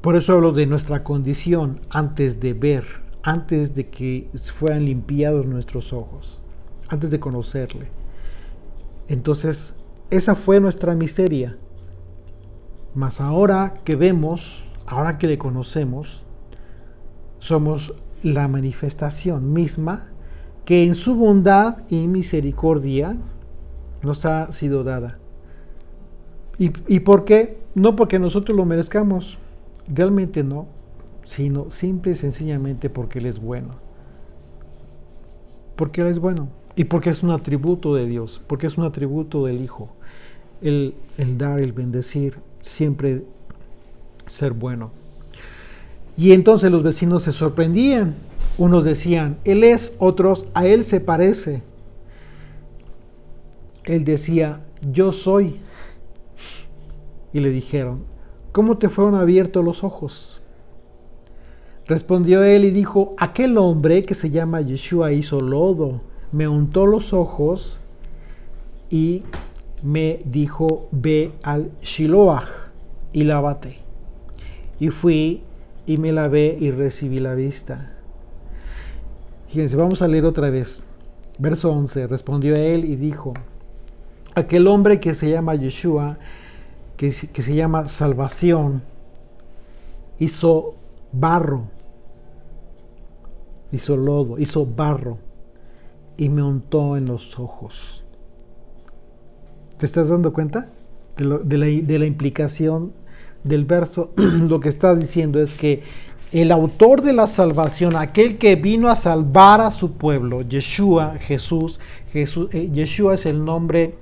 por eso hablo de nuestra condición antes de ver, antes de que fueran limpiados nuestros ojos, antes de conocerle. Entonces, esa fue nuestra miseria. Mas ahora que vemos, ahora que le conocemos, somos la manifestación misma que en su bondad y misericordia nos ha sido dada. ¿Y por qué? No porque nosotros lo merezcamos, realmente no, sino simple y sencillamente porque Él es bueno. Porque Él es bueno y porque es un atributo de Dios, porque es un atributo del Hijo. El dar, el bendecir, siempre ser bueno. Y entonces los vecinos se sorprendían. Unos decían, Él es, otros, a Él se parece. él decía, yo soy. Y le dijeron, ¿cómo te fueron abiertos los ojos? Respondió él y dijo, aquel hombre que se llama Yeshua hizo lodo, me untó los ojos y me dijo, ve al Shiloah y lávate. Y fui y me lavé y recibí la vista. Fíjense, vamos a leer otra vez. Verso 11, respondió él y dijo, aquel hombre que se llama Yeshua, que se llama salvación, hizo barro, hizo lodo, hizo barro y me untó en los ojos. ¿Te estás dando cuenta de la implicación del verso? Lo que está diciendo es que el autor de la salvación, aquel que vino a salvar a su pueblo, Yeshua, Jesús, Yeshua es el nombre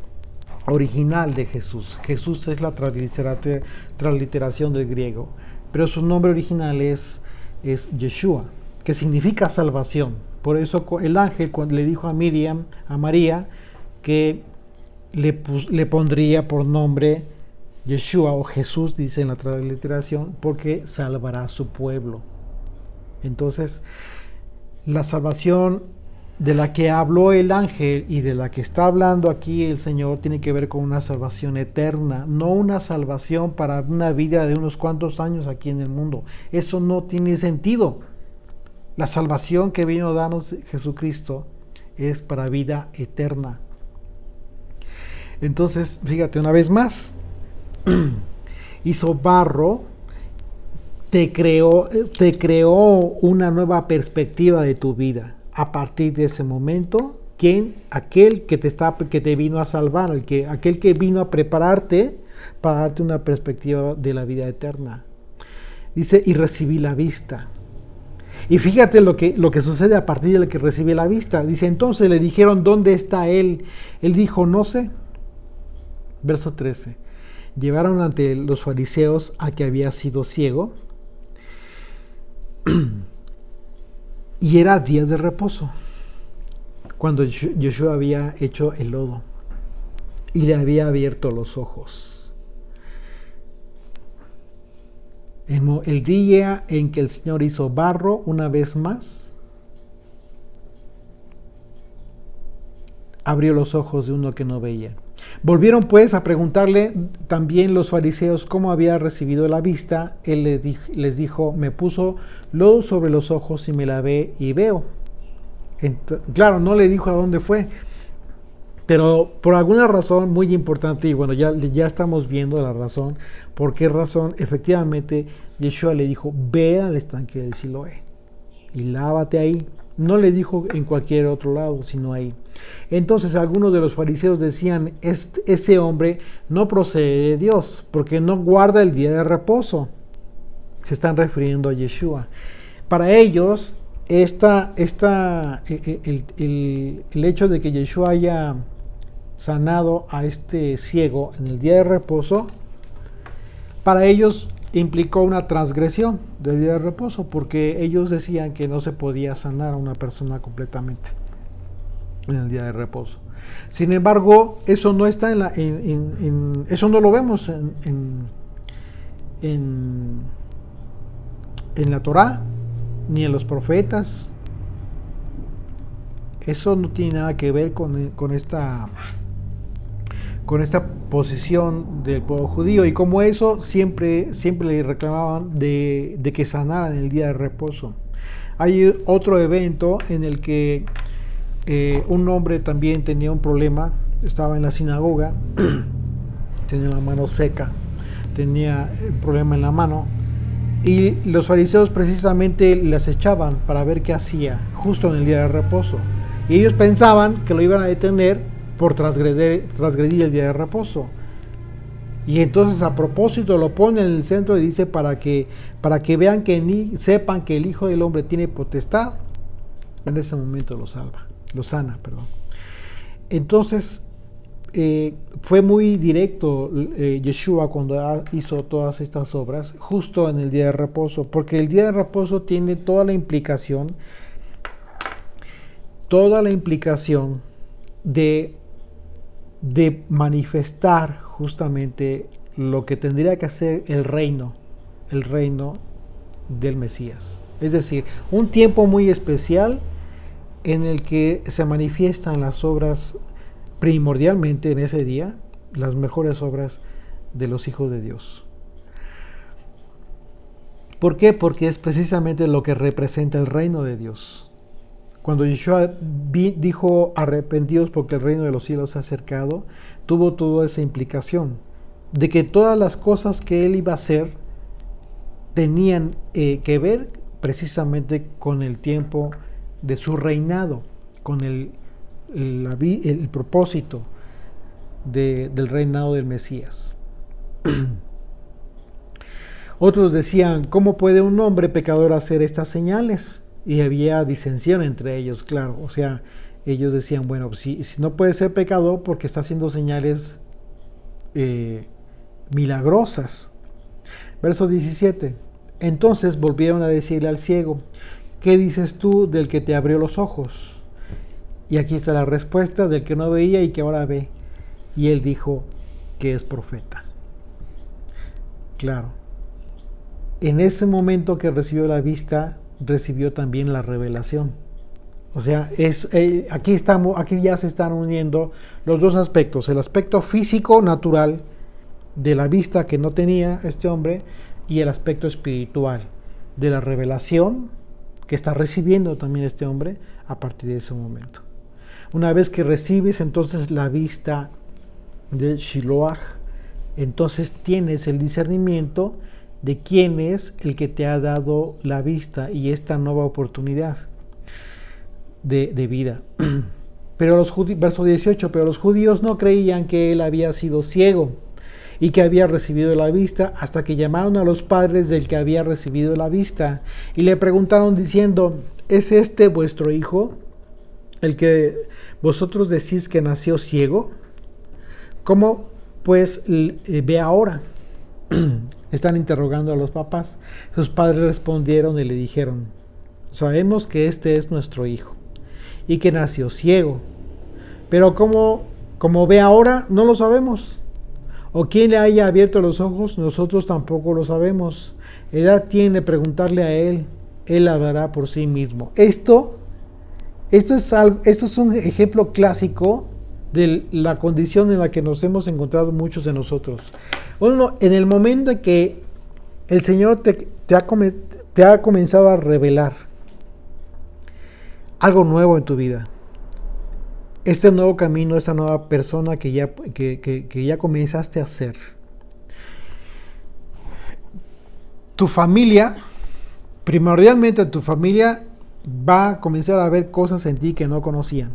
original de Jesús. Jesús es la transliteración del griego, pero su nombre original es Yeshua, que significa salvación. Por eso el ángel cuando le dijo a María, que le pondría por nombre Yeshua o Jesús, dice en la transliteración, porque salvará a su pueblo. Entonces, la salvación de la que habló el ángel y de la que está hablando aquí el Señor tiene que ver con una salvación eterna, no una salvación para una vida de unos cuantos años aquí en el mundo. Eso no tiene sentido. La salvación que vino a darnos Jesucristo es para vida eterna. Entonces, fíjate una vez más, hizo barro, te creó una nueva perspectiva de tu vida. A partir de ese momento, aquel que te vino a salvar, aquel que vino a prepararte para darte una perspectiva de la vida eterna. Dice, y recibí la vista. Y fíjate lo que sucede a partir de que recibí la vista. Dice, entonces le dijeron, ¿dónde está él? Él dijo, no sé. Verso 13. Llevaron ante los fariseos a que había sido ciego. Y era día de reposo, cuando Yeshua había hecho el lodo y le había abierto los ojos. El día en que el Señor hizo barro una vez más, abrió los ojos de uno que no veía. Volvieron pues a preguntarle también los fariseos cómo había recibido la vista. Él les dijo, me puso lodo sobre los ojos y me lavé y veo. Claro, no le dijo a dónde fue, pero por alguna razón muy importante, y bueno, ya estamos viendo la razón. ¿Por qué razón? Efectivamente, Yeshua le dijo, ve al estanque del Siloé y lávate ahí. No le dijo en cualquier otro lado, sino ahí. Entonces algunos de los fariseos decían, ese hombre no procede de Dios, porque no guarda el día de reposo. Se están refiriendo a Yeshua. Para ellos, el hecho de que Yeshua haya sanado a este ciego en el día de reposo, para ellos implicó una transgresión del día de reposo, porque ellos decían que no se podía sanar a una persona completamente en el día de reposo. Sin embargo, eso no está eso no lo vemos en la Torá ni en los profetas. Eso no tiene nada que ver con esta posición del pueblo judío, y como eso siempre le reclamaban de que sanaran el día de reposo. Hay otro evento en el que un hombre también tenía un problema, estaba en la sinagoga, tenía la mano seca, tenía un problema en la mano, y los fariseos precisamente les echaban para ver qué hacía justo en el día de reposo, y ellos pensaban que lo iban a detener por transgredir el día de reposo. Y entonces a propósito lo pone en el centro y dice para que vean sepan que el Hijo del Hombre tiene potestad. En ese momento lo sana. Entonces fue muy directo Yeshua cuando hizo todas estas obras justo en el día de reposo, porque el día de reposo tiene toda la implicación de de manifestar justamente lo que tendría que hacer el reino del Mesías. Es decir, un tiempo muy especial en el que se manifiestan las obras, primordialmente en ese día, las mejores obras de los hijos de Dios. ¿Por qué? Porque es precisamente lo que representa el reino de Dios. Cuando Yeshua dijo arrepentidos porque el reino de los cielos se ha acercado, tuvo toda esa implicación de que todas las cosas que él iba a hacer tenían que ver precisamente con el tiempo de su reinado, con el propósito del reinado del Mesías. Otros decían, ¿cómo puede un hombre pecador hacer estas señales? Y había disensión entre ellos, claro. O sea, ellos decían, bueno, si no puede ser pecador porque está haciendo señales milagrosas. Verso 17. Entonces volvieron a decirle al ciego, ¿qué dices tú del que te abrió los ojos? Y aquí está la respuesta del que no veía y que ahora ve. Y él dijo que es profeta. Claro. En ese momento que recibió la vista, recibió también la revelación. O sea, aquí ya se están uniendo los dos aspectos. El aspecto físico, natural, de la vista que no tenía este hombre, y el aspecto espiritual, de la revelación que está recibiendo también este hombre a partir de ese momento. Una vez que recibes entonces la vista de Shiloach, entonces tienes el discernimiento de quién es el que te ha dado la vista y esta nueva oportunidad de vida. Pero verso 18, pero los judíos no creían que él había sido ciego y que había recibido la vista, hasta que llamaron a los padres del que había recibido la vista y le preguntaron diciendo, ¿es este vuestro hijo, el que vosotros decís que nació ciego? ¿Cómo pues ve ahora? Están interrogando a los papás. Sus padres respondieron y le dijeron, sabemos que este es nuestro hijo y que nació ciego, pero como ve ahora, no lo sabemos. O quién le haya abierto los ojos, nosotros tampoco lo sabemos. Edad tiene preguntarle a él hablará por sí mismo. Esto es un ejemplo clásico de la condición en la que nos hemos encontrado muchos de nosotros. Bueno, en el momento en que el Señor te ha comenzado a revelar algo nuevo en tu vida, este nuevo camino, esta nueva persona que ya comenzaste a ser, tu familia, primordialmente tu familia, va a comenzar a ver cosas en ti que no conocían.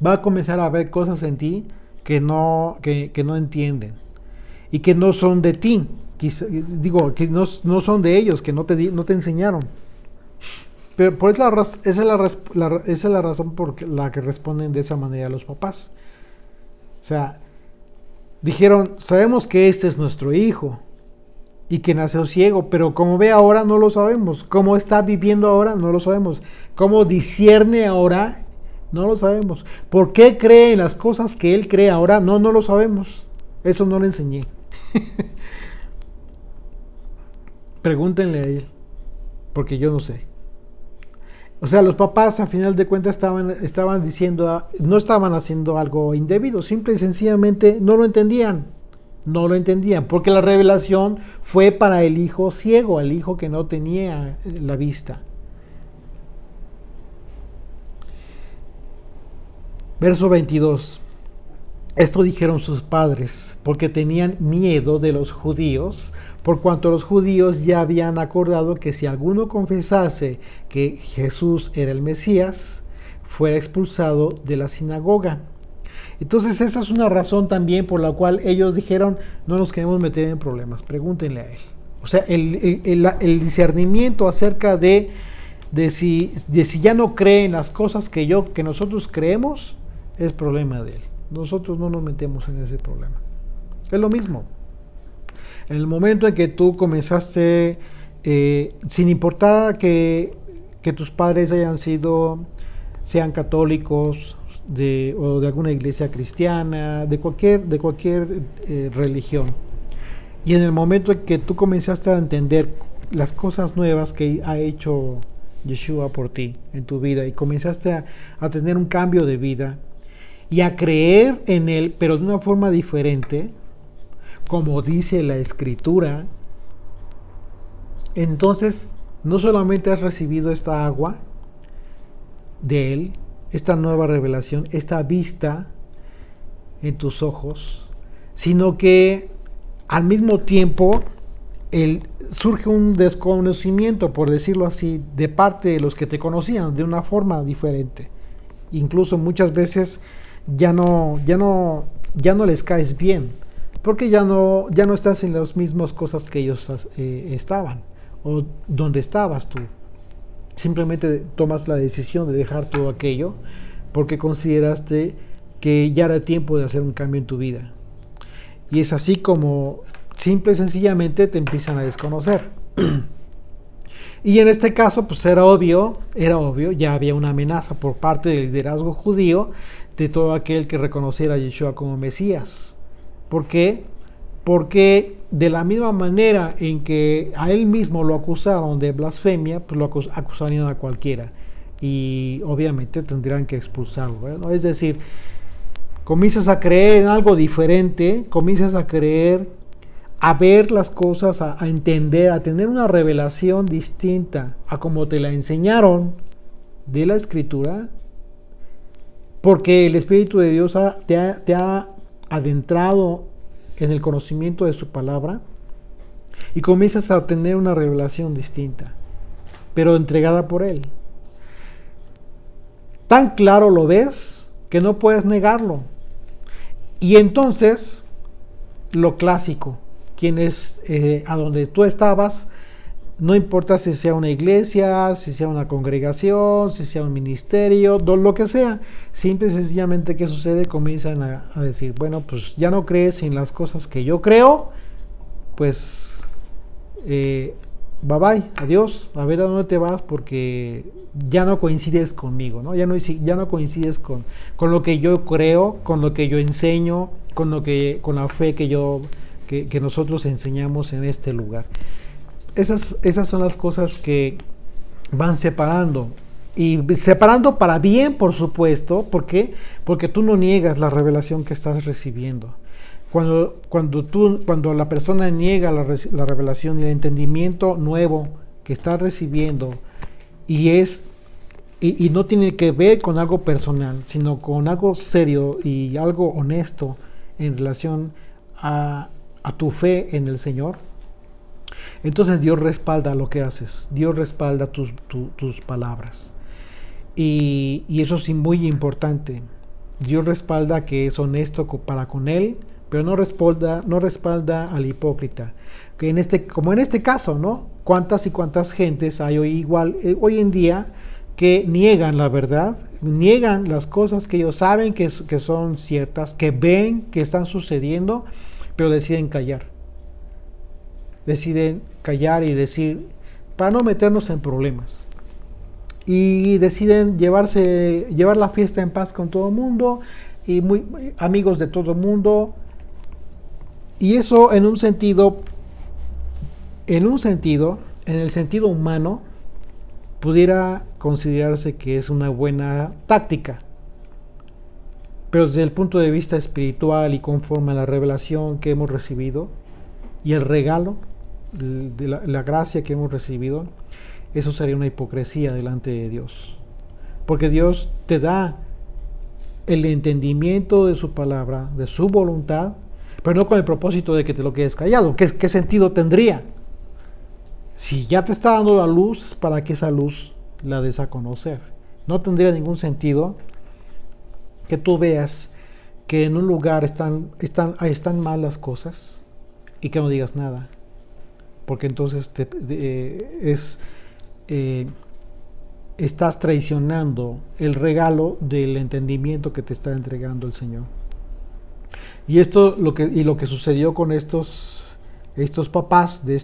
Va a comenzar a ver cosas en ti que no entienden y que no son de ti. Que no son de ellos, que no te enseñaron. Pero esa es la razón por la que responden de esa manera los papás. O sea, dijeron, sabemos que este es nuestro hijo y que nació ciego, pero como ve ahora no lo sabemos. Cómo está viviendo ahora no lo sabemos. Cómo discierne ahora no lo sabemos. ¿Por qué cree en las cosas que él cree ahora? No lo sabemos. Eso no le enseñé. Pregúntenle a él, porque yo no sé. O sea, los papás a final de cuentas estaban diciendo, no estaban haciendo algo indebido, simple y sencillamente no lo entendían, porque la revelación fue para el hijo ciego, el hijo que no tenía la vista. Verso 22. Esto dijeron sus padres, porque tenían miedo de los judíos, por cuanto los judíos ya habían acordado que si alguno confesase que Jesús era el Mesías, fuera expulsado de la sinagoga. Entonces esa es una razón también por la cual ellos dijeron, no nos queremos meter en problemas, pregúntenle a él. O sea, el discernimiento acerca de si ya no cree en las cosas que nosotros creemos, es problema de él. Nosotros no nos metemos en ese problema. Es lo mismo. En el momento en que tú comenzaste, sin importar que tus padres sean católicos, o de alguna iglesia cristiana, de cualquier religión. Y en el momento en que tú comenzaste a entender las cosas nuevas que ha hecho Yeshua por ti en tu vida y comenzaste a tener un cambio de vida y a creer en Él, pero de una forma diferente, como dice la Escritura, entonces no solamente has recibido esta agua de Él, esta nueva revelación, esta vista en tus ojos, sino que al mismo tiempo surge un desconocimiento, por decirlo así, de parte de los que te conocían de una forma diferente. Incluso muchas veces ya no les caes bien, porque ya no estás en las mismas cosas que ellos estaban, o donde estabas tú. Simplemente tomas la decisión de dejar todo aquello porque consideraste que ya era tiempo de hacer un cambio en tu vida. Y es así como simple y sencillamente te empiezan a desconocer. Y en este caso, pues era obvio, ya había una amenaza por parte del liderazgo judío de todo aquel que reconociera a Yeshua como Mesías. ¿Por qué? Porque de la misma manera en que a él mismo lo acusaron de blasfemia, pues lo acusarían a cualquiera. Y obviamente tendrían que expulsarlo, ¿no? Es decir, comienzas a creer en algo diferente, comienzas a creer, a ver las cosas, a entender, a tener una revelación distinta a como te la enseñaron de la Escritura, porque el Espíritu de Dios te ha adentrado en el conocimiento de su palabra y comienzas a tener una revelación distinta, pero entregada por Él. Tan claro lo ves que no puedes negarlo. Y entonces, lo clásico, quien es a donde tú estabas, no importa si sea una iglesia, si sea una congregación, si sea un ministerio, lo que sea, simple y sencillamente, ¿qué sucede? Comienzan a decir, bueno, pues ya no crees en las cosas que yo creo, pues bye bye, adiós, a ver a dónde te vas, porque ya no coincides conmigo, ¿no? Ya no coincides con lo que yo creo, con lo que yo enseño, con la fe que nosotros enseñamos en este lugar. Esas son las cosas que van separando. Y separando para bien, por supuesto. ¿Por qué? Porque tú no niegas la revelación que estás recibiendo. Cuando la persona niega la revelación y el entendimiento nuevo que está recibiendo y no tiene que ver con algo personal, sino con algo serio y algo honesto en relación a tu fe en el Señor, entonces Dios respalda lo que haces, Dios respalda tus palabras. Y eso es muy importante. Dios respalda que es honesto para con Él, pero no respalda al hipócrita. Como en este caso, ¿no? ¿Cuántas y cuántas gentes hay hoy en día que niegan la verdad, niegan las cosas que ellos saben que son ciertas, que ven que están sucediendo, pero deciden callar? Deciden callar y decir, para no meternos en problemas. Y deciden llevar la fiesta en paz con todo el mundo y muy amigos de todo el mundo. Y eso en el sentido humano, pudiera considerarse que es una buena táctica. Pero desde el punto de vista espiritual y conforme a la revelación que hemos recibido y el regalo de la gracia que hemos recibido, eso sería una hipocresía delante de Dios. Porque Dios te da el entendimiento de su palabra, de su voluntad, pero no con el propósito de que te lo quedes callado. ¿Qué sentido tendría? Si ya te está dando la luz, ¿para que esa luz la des a conocer? No tendría ningún sentido que tú veas que en un lugar están mal las cosas y que no digas nada, porque entonces estás traicionando el regalo del entendimiento que te está entregando el Señor. Y lo que sucedió con estos papás de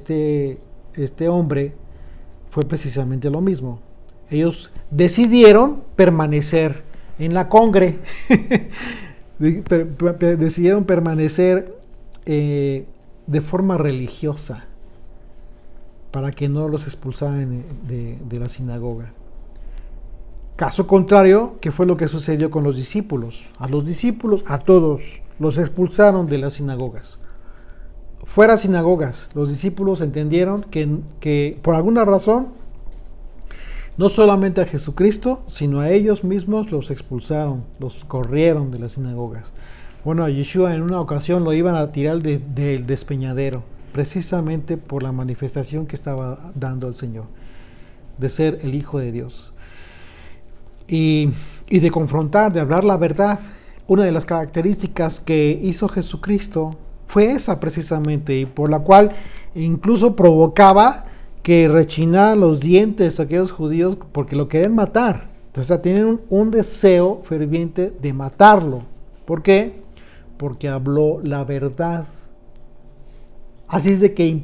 este hombre fue precisamente lo mismo. Ellos decidieron permanecer en la congre, decidieron permanecer de forma religiosa para que no los expulsaran de la sinagoga. Caso contrario, ¿qué fue lo que sucedió con los discípulos? A los discípulos, a todos, los expulsaron de las sinagogas. Fuera sinagogas, los discípulos entendieron que por alguna razón, no solamente a Jesucristo, sino a ellos mismos los expulsaron, los corrieron de las sinagogas. Bueno, a Yeshua en una ocasión lo iban a tirar del despeñadero, precisamente por la manifestación que estaba dando el Señor, de ser el Hijo de Dios. Y de confrontar, de hablar la verdad. Una de las características que hizo Jesucristo fue esa precisamente, y por la cual incluso provocaba que rechinaran los dientes a aquellos judíos porque lo querían matar. Entonces tienen un deseo ferviente de matarlo. ¿Por qué? Porque habló la verdad. Así es de que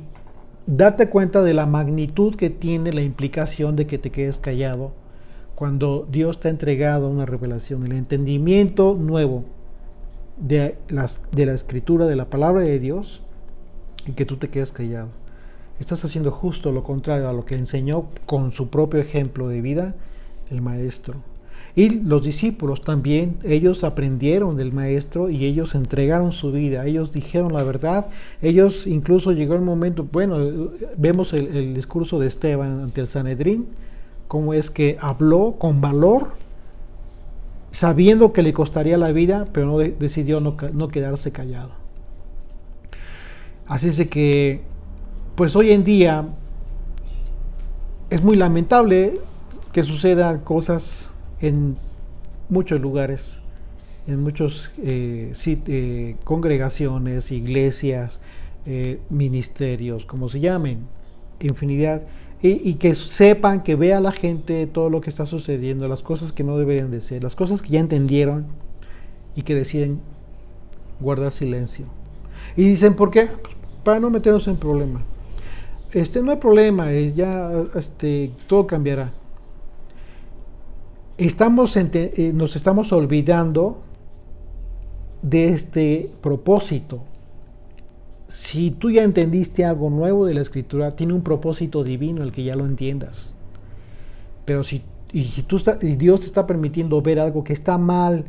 date cuenta de la magnitud que tiene la implicación de que te quedes callado cuando Dios te ha entregado una revelación, el entendimiento nuevo de la escritura, de la palabra de Dios, y que tú te quedes callado. Estás haciendo justo lo contrario a lo que enseñó con su propio ejemplo de vida el Maestro. Y los discípulos también, ellos aprendieron del Maestro y ellos entregaron su vida, ellos dijeron la verdad, ellos incluso llegó el momento, bueno, vemos el discurso de Esteban ante el Sanedrín, cómo es que habló con valor, sabiendo que le costaría la vida, pero decidió no quedarse callado. Así es de que, pues hoy en día, es muy lamentable que sucedan cosas en muchos lugares, en muchas congregaciones, iglesias, ministerios, como se llamen, infinidad. Y que sepan, que vea la gente todo lo que está sucediendo, las cosas que no deberían de ser, las cosas que ya entendieron y que deciden guardar silencio. Y dicen, ¿por qué? Pues para no meternos en problema. No hay problema, todo cambiará. Nos estamos olvidando de este propósito. Si tú ya entendiste algo nuevo de la Escritura, tiene un propósito divino el que ya lo entiendas. Pero si Dios te está permitiendo ver algo que está mal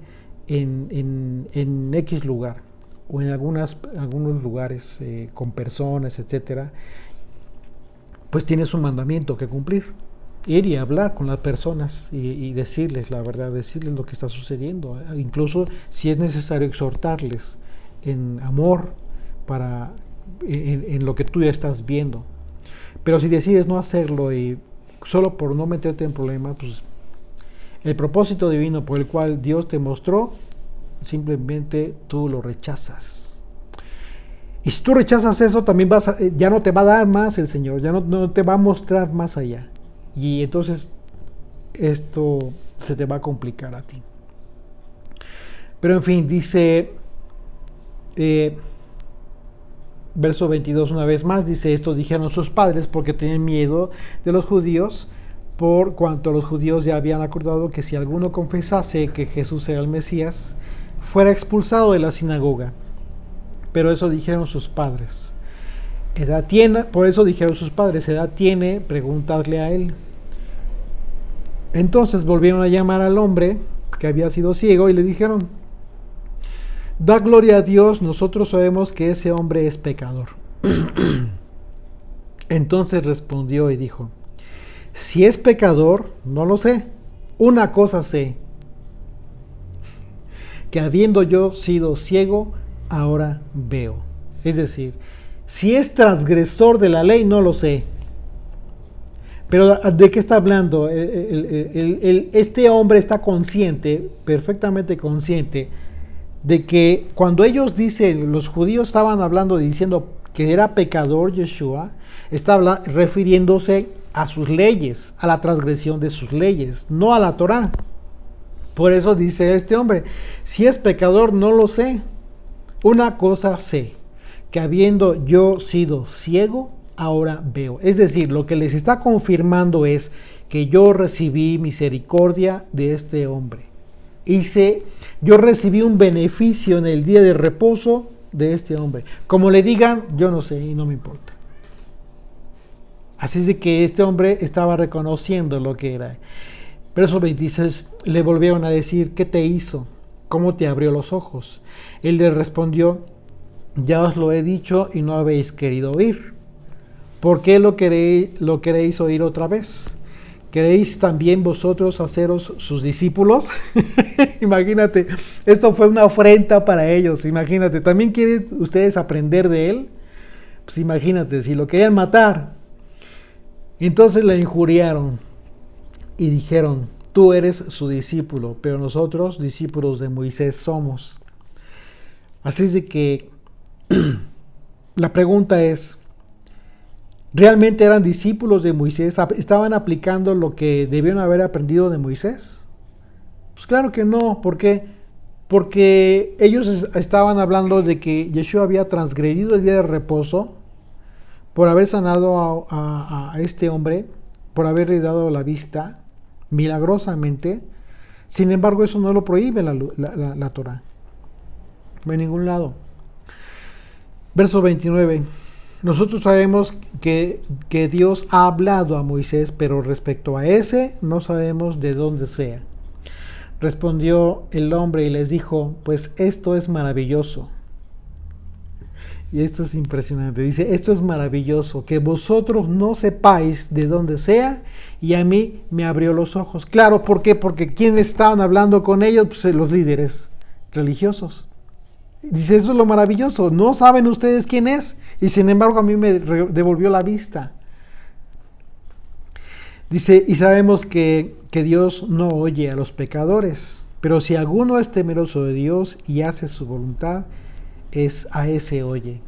en X lugar, o en algunos lugares con personas, etcétera, pues tienes un mandamiento que cumplir. Ir y hablar con las personas y decirles la verdad, decirles lo que está sucediendo. Incluso si es necesario exhortarles en amor, en lo que tú ya estás viendo. Pero si decides no hacerlo y solo por no meterte en problemas, pues el propósito divino por el cual Dios te mostró, simplemente tú lo rechazas. Y si tú rechazas eso, también ya no te va a dar más el Señor, ya no te va a mostrar más allá. Y entonces esto se te va a complicar a ti. Pero en fin, dice verso 22 una vez más, dice: esto dijeron sus padres porque tenían miedo de los judíos, por cuanto los judíos ya habían acordado que si alguno confesase que Jesús era el Mesías, fuera expulsado de la sinagoga. Pero eso dijeron sus padres. Por eso dijeron sus padres: edad tiene, preguntadle a él. Entonces volvieron a llamar al hombre que había sido ciego y le dijeron: da gloria a Dios, nosotros sabemos que ese hombre es pecador. Entonces respondió y dijo: si es pecador, no lo sé. Una cosa sé, que habiendo yo sido ciego, ahora veo. Es decir, si es transgresor de la ley, no lo sé. Pero ¿de qué está hablando? Este hombre está consciente, perfectamente consciente, de que cuando ellos dicen, los judíos estaban hablando, diciendo que era pecador Yeshua, está refiriéndose a sus leyes, a la transgresión de sus leyes, no a la Torá. Por eso dice este hombre: si es pecador, no lo sé. Una cosa sé, que habiendo yo sido ciego, ahora veo. Es decir, lo que les está confirmando es que yo recibí misericordia de este hombre. yo recibí un beneficio en el día de reposo de este hombre. Como le digan, yo no sé y no me importa. Así es de que este hombre estaba reconociendo lo que era. Verso 26, le volvieron a decir, ¿qué te hizo? ¿Cómo te abrió los ojos? Él le respondió, ya os lo he dicho y no habéis querido oír. ¿Por qué lo queréis oír otra vez? ¿Queréis también vosotros haceros sus discípulos? Imagínate, esto fue una afrenta para ellos. Imagínate, ¿también quieren ustedes aprender de él? Pues imagínate, si lo querían matar. Entonces le injuriaron y dijeron, tú eres su discípulo, pero nosotros discípulos de Moisés somos. Así es de que la pregunta es, ¿realmente eran discípulos de Moisés? ¿Estaban aplicando lo que debieron haber aprendido de Moisés? Pues claro que no. ¿Por qué? Porque ellos estaban hablando de que Yeshua había transgredido el día de reposo por haber sanado a este hombre, por haberle dado la vista milagrosamente. Sin embargo, eso no lo prohíbe la Torah. No hay ningún lado. Verso 29. Nosotros sabemos que Dios ha hablado a Moisés, pero respecto a ese no sabemos de dónde sea. Respondió el hombre y les dijo, pues esto es maravilloso. Y esto es impresionante. Dice, esto es maravilloso, que vosotros no sepáis de dónde sea, y a mí me abrió los ojos. Claro, ¿por qué? Porque ¿quiénes estaban hablando con ellos? Pues los líderes religiosos. Dice, esto es lo maravilloso, no saben ustedes quién es, y sin embargo a mí me devolvió la vista. Dice, y sabemos que Dios no oye a los pecadores, pero si alguno es temeroso de Dios y hace su voluntad, a ese oye.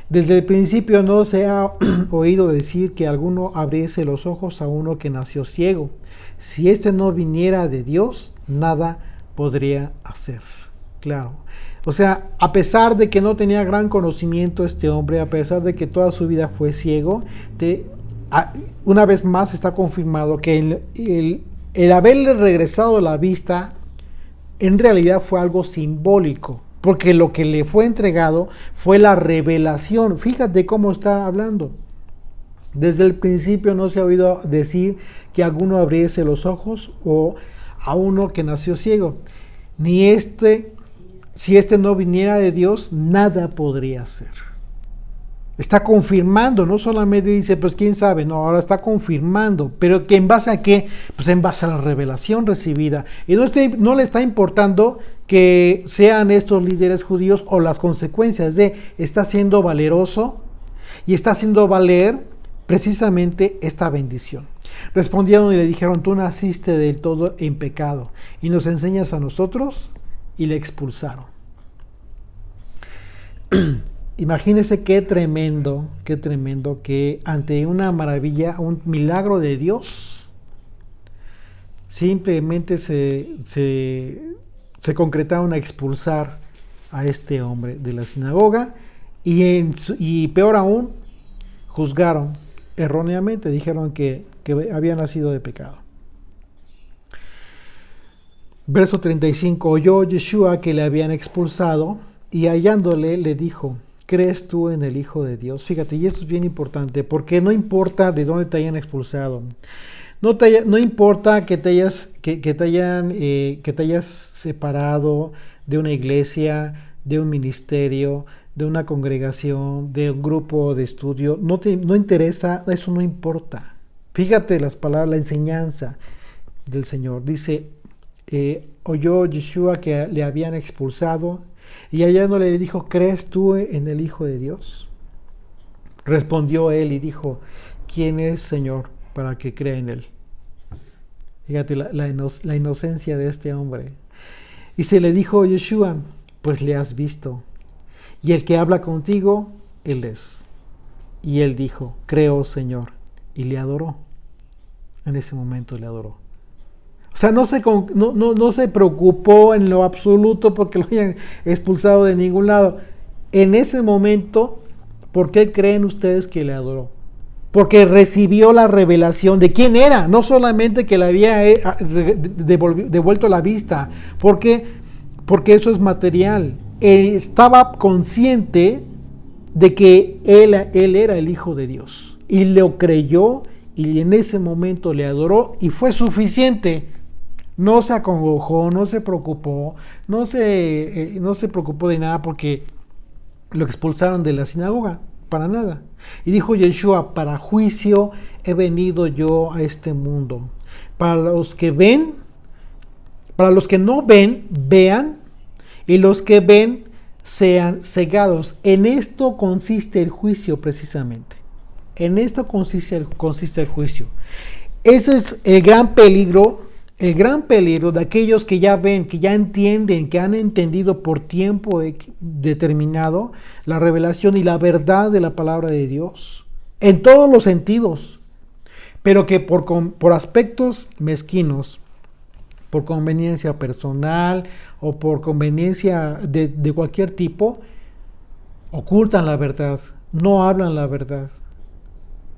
Desde el principio no se ha oído decir que alguno abriese los ojos a uno que nació ciego. Si éste no viniera de Dios, nada podría hacer. Claro. O sea, a pesar de que no tenía gran conocimiento este hombre, a pesar de que toda su vida fue ciego, una vez más está confirmado que el haberle regresado la vista en realidad fue algo simbólico, porque lo que le fue entregado fue la revelación. Fíjate cómo está hablando. Desde el principio no se ha oído decir que alguno abriese los ojos o a uno que nació ciego. Si este no viniera de Dios, nada podría hacer. Está confirmando, no solamente dice, pues quién sabe, no, ahora está confirmando, pero que en base a qué, pues en base a la revelación recibida. Y no le está importando que sean estos líderes judíos o las consecuencias está siendo valeroso y está haciendo valer precisamente esta bendición. Respondieron y le dijeron, tú naciste del todo en pecado y nos enseñas a nosotros, y le expulsaron. Imagínense qué tremendo que ante una maravilla, un milagro de Dios, simplemente se concretaron a expulsar a este hombre de la sinagoga y peor aún, juzgaron erróneamente, dijeron que había nacido de pecado. Verso 35, oyó Yeshua que le habían expulsado y hallándole le dijo, ¿crees tú en el Hijo de Dios? Fíjate, y esto es bien importante, porque no importa de dónde te hayan expulsado, no importa que te hayas separado de una iglesia, de un ministerio, de una congregación, de un grupo de estudio, no interesa, eso no importa. Fíjate las palabras, la enseñanza del Señor. Dice, oyó Yeshua que le habían expulsado y hallándole le dijo, ¿crees tú en el Hijo de Dios? Respondió él y dijo, ¿quién es, Señor, para que crea en él? Fíjate la inocencia de este hombre. Y se le dijo Yeshua, pues le has visto, y el que habla contigo, él es. Y él dijo, creo, Señor, y le adoró. En ese momento le adoró. O sea, no se preocupó en lo absoluto porque lo hayan expulsado de ningún lado. En ese momento, ¿por qué creen ustedes que le adoró? porque recibió la revelación de quién era, no solamente que le había devuelto la vista, porque eso es material. Él estaba consciente de que él era el Hijo de Dios y lo creyó y en ese momento le adoró y fue suficiente. No se acongojó, no se preocupó, no se preocupó de nada porque lo expulsaron de la sinagoga, para nada. Y dijo Yeshua: para juicio he venido yo a este mundo. Para los que ven, para los que no ven, vean, y los que ven sean cegados. En esto consiste el juicio precisamente. En esto consiste el juicio. Ese es el gran peligro de aquellos que ya ven, que ya entienden, que han entendido por tiempo determinado la revelación y la verdad de la palabra de Dios, en todos los sentidos, pero que por aspectos mezquinos, por conveniencia personal o por conveniencia de cualquier tipo, ocultan la verdad, no hablan la verdad,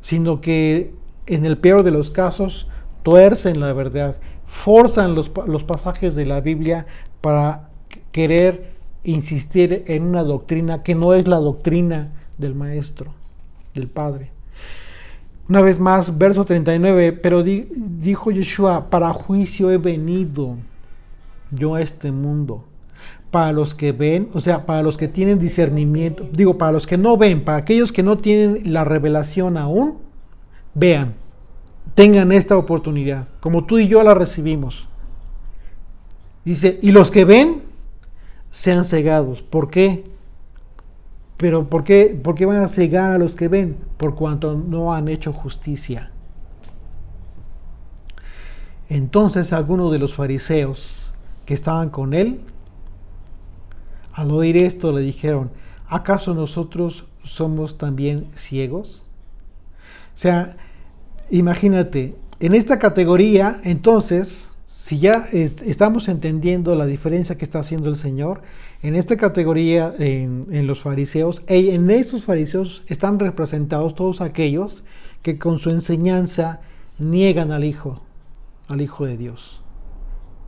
sino que en el peor de los casos tuercen la verdad, forzan los pasajes de la Biblia para querer insistir en una doctrina que no es la doctrina del Maestro, del Padre. Una vez más, verso 39, pero dijo Yeshua: para juicio he venido yo a este mundo. Para los que ven, o sea, para los que tienen discernimiento, para los que no ven, para aquellos que no tienen la revelación aún, vean, tengan esta oportunidad, como tú y yo la recibimos. Dice: y los que ven, sean cegados. ¿Por qué? Pero ¿por qué van a cegar a los que ven? Por cuanto no han hecho justicia. Entonces algunos de los fariseos que estaban con él, al oír esto, le dijeron: ¿acaso nosotros somos también ciegos? O sea, imagínate, en esta categoría, entonces, si ya estamos entendiendo la diferencia que está haciendo el Señor, en esta categoría, en los fariseos, en estos fariseos están representados todos aquellos que con su enseñanza niegan al Hijo de Dios,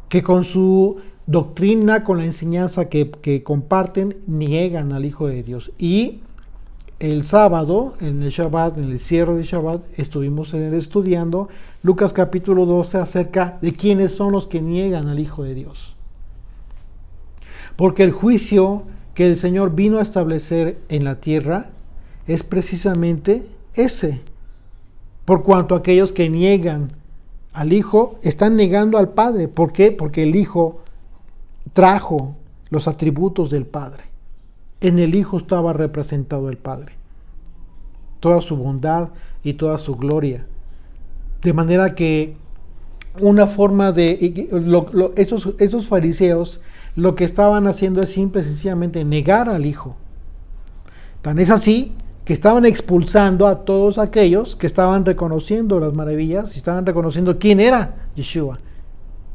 que con su doctrina, con la enseñanza que comparten, niegan al Hijo de Dios. Y el sábado, en el Shabbat, en el cierre de Shabbat, estuvimos estudiando Lucas capítulo 12 acerca de quiénes son los que niegan al Hijo de Dios. Porque el juicio que el Señor vino a establecer en la tierra es precisamente ese. Por cuanto aquellos que niegan al Hijo están negando al Padre. ¿Por qué? Porque el Hijo trajo los atributos del Padre. En el Hijo estaba representado el Padre, toda su bondad y toda su gloria. De manera que una forma de... Estos fariseos lo que estaban haciendo es simple y sencillamente negar al Hijo. Tan es así que estaban expulsando a todos aquellos que estaban reconociendo las maravillas y estaban reconociendo quién era Yeshua.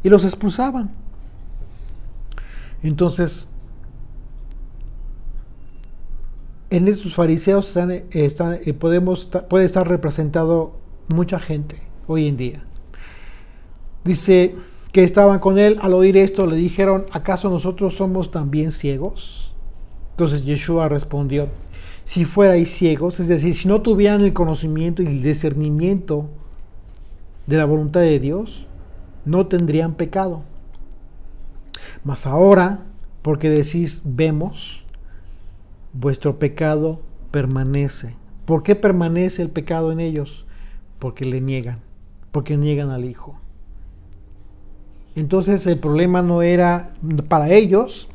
Y los expulsaban. Entonces, en estos fariseos puede estar representado mucha gente hoy en día. Dice que estaban con él, al oír esto le dijeron: ¿acaso nosotros somos también ciegos? Entonces Yeshua respondió: si fuerais ciegos, es decir, si no tuvieran el conocimiento y el discernimiento de la voluntad de Dios, no tendrían pecado. Mas ahora, porque decís vemos, vuestro pecado permanece. ¿Por qué permanece el pecado en ellos? Porque le niegan, porque niegan al Hijo. Entonces el problema no era para ellos,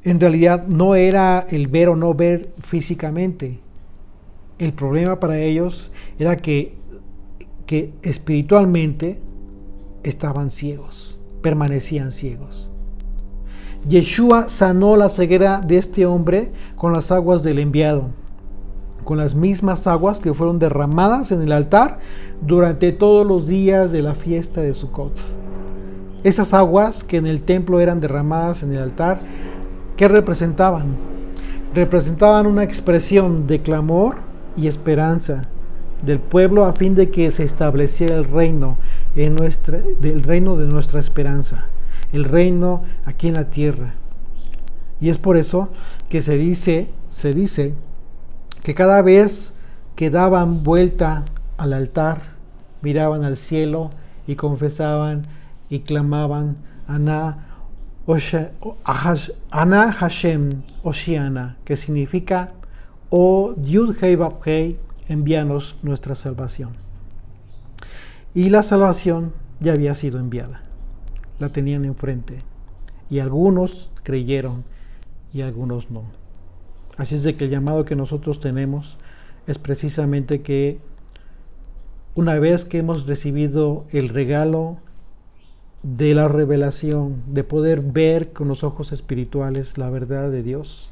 en realidad no era el ver o no ver físicamente. El problema para ellos era que espiritualmente estaban ciegos, permanecían ciegos. Yeshua sanó la ceguera de este hombre con las aguas del enviado, con las mismas aguas que fueron derramadas en el altar durante todos los días de la fiesta de Sukkot. Esas aguas que en el templo eran derramadas en el altar, ¿qué representaban? Representaban una expresión de clamor y esperanza del pueblo a fin de que se estableciera el reino del reino de nuestra esperanza, el reino aquí en la tierra. Y es por eso que se dice que cada vez que daban vuelta al altar, miraban al cielo y confesaban y clamaban: Ana Hashem Oshiana, que significa: Oh Yud Hei Vav Hei, envíanos nuestra salvación. Y la salvación ya había sido enviada, la tenían enfrente, y algunos creyeron y algunos no. Así es de que el llamado que nosotros tenemos es precisamente que una vez que hemos recibido el regalo de la revelación, de poder ver con los ojos espirituales la verdad de Dios,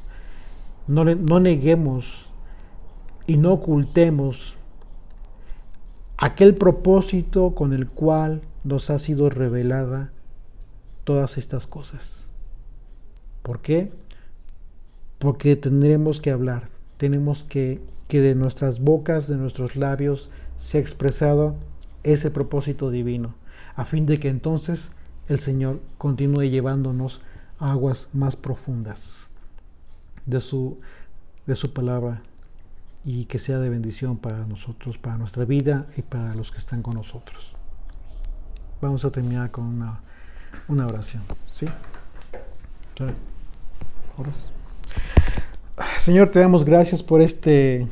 no neguemos y no ocultemos aquel propósito con el cual nos ha sido revelada todas estas cosas. ¿Por qué? Porque tendremos que hablar, tenemos que de nuestras bocas, de nuestros labios, sea expresado ese propósito divino, a fin de que entonces el Señor continúe llevándonos a aguas más profundas de su palabra, y que sea de bendición para nosotros, para nuestra vida y para los que están con nosotros. Vamos a terminar con una oración, ¿sí? ¿Oras? Señor, te damos gracias por este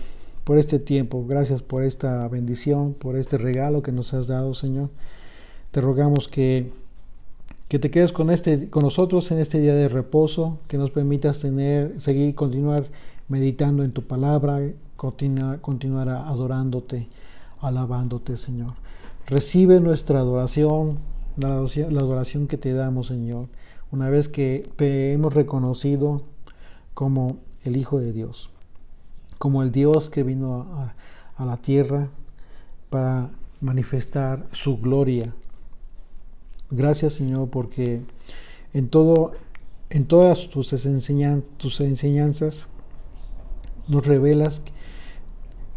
tiempo, gracias por esta bendición, por este regalo que nos has dado, Señor. Te rogamos que te quedes con nosotros en este día de reposo, que nos permitas continuar meditando en tu palabra, continuar adorándote, alabándote, Señor. Recibe nuestra adoración, la adoración que te damos, Señor, una vez que te hemos reconocido como el Hijo de Dios, como el Dios que vino a la tierra para manifestar su gloria. Gracias, Señor, porque en todas tus enseñanzas nos revelas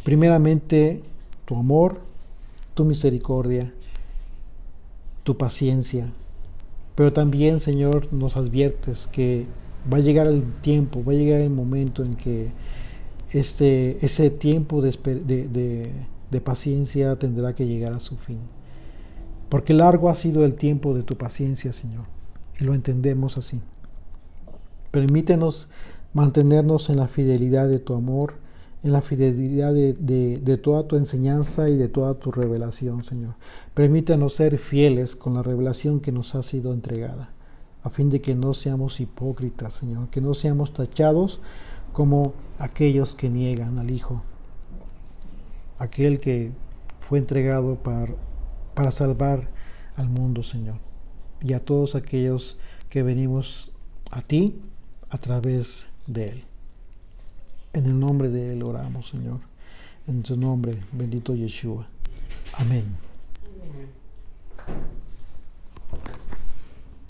primeramente tu amor, tu misericordia, tu paciencia, pero también, Señor, nos adviertes que va a llegar el tiempo, va a llegar el momento en que ese tiempo de paciencia tendrá que llegar a su fin. Porque largo ha sido el tiempo de tu paciencia, Señor, y lo entendemos así. Permítenos mantenernos en la fidelidad de tu amor, en la fidelidad de toda tu enseñanza y de toda tu revelación, Señor. Permítanos ser fieles con la revelación que nos ha sido entregada, a fin de que no seamos hipócritas, Señor, que no seamos tachados como aquellos que niegan al Hijo, aquel que fue entregado para salvar al mundo, Señor, y a todos aquellos que venimos a ti a través de Él. En el nombre de Él oramos, Señor, en su nombre, bendito Yeshua. Amén.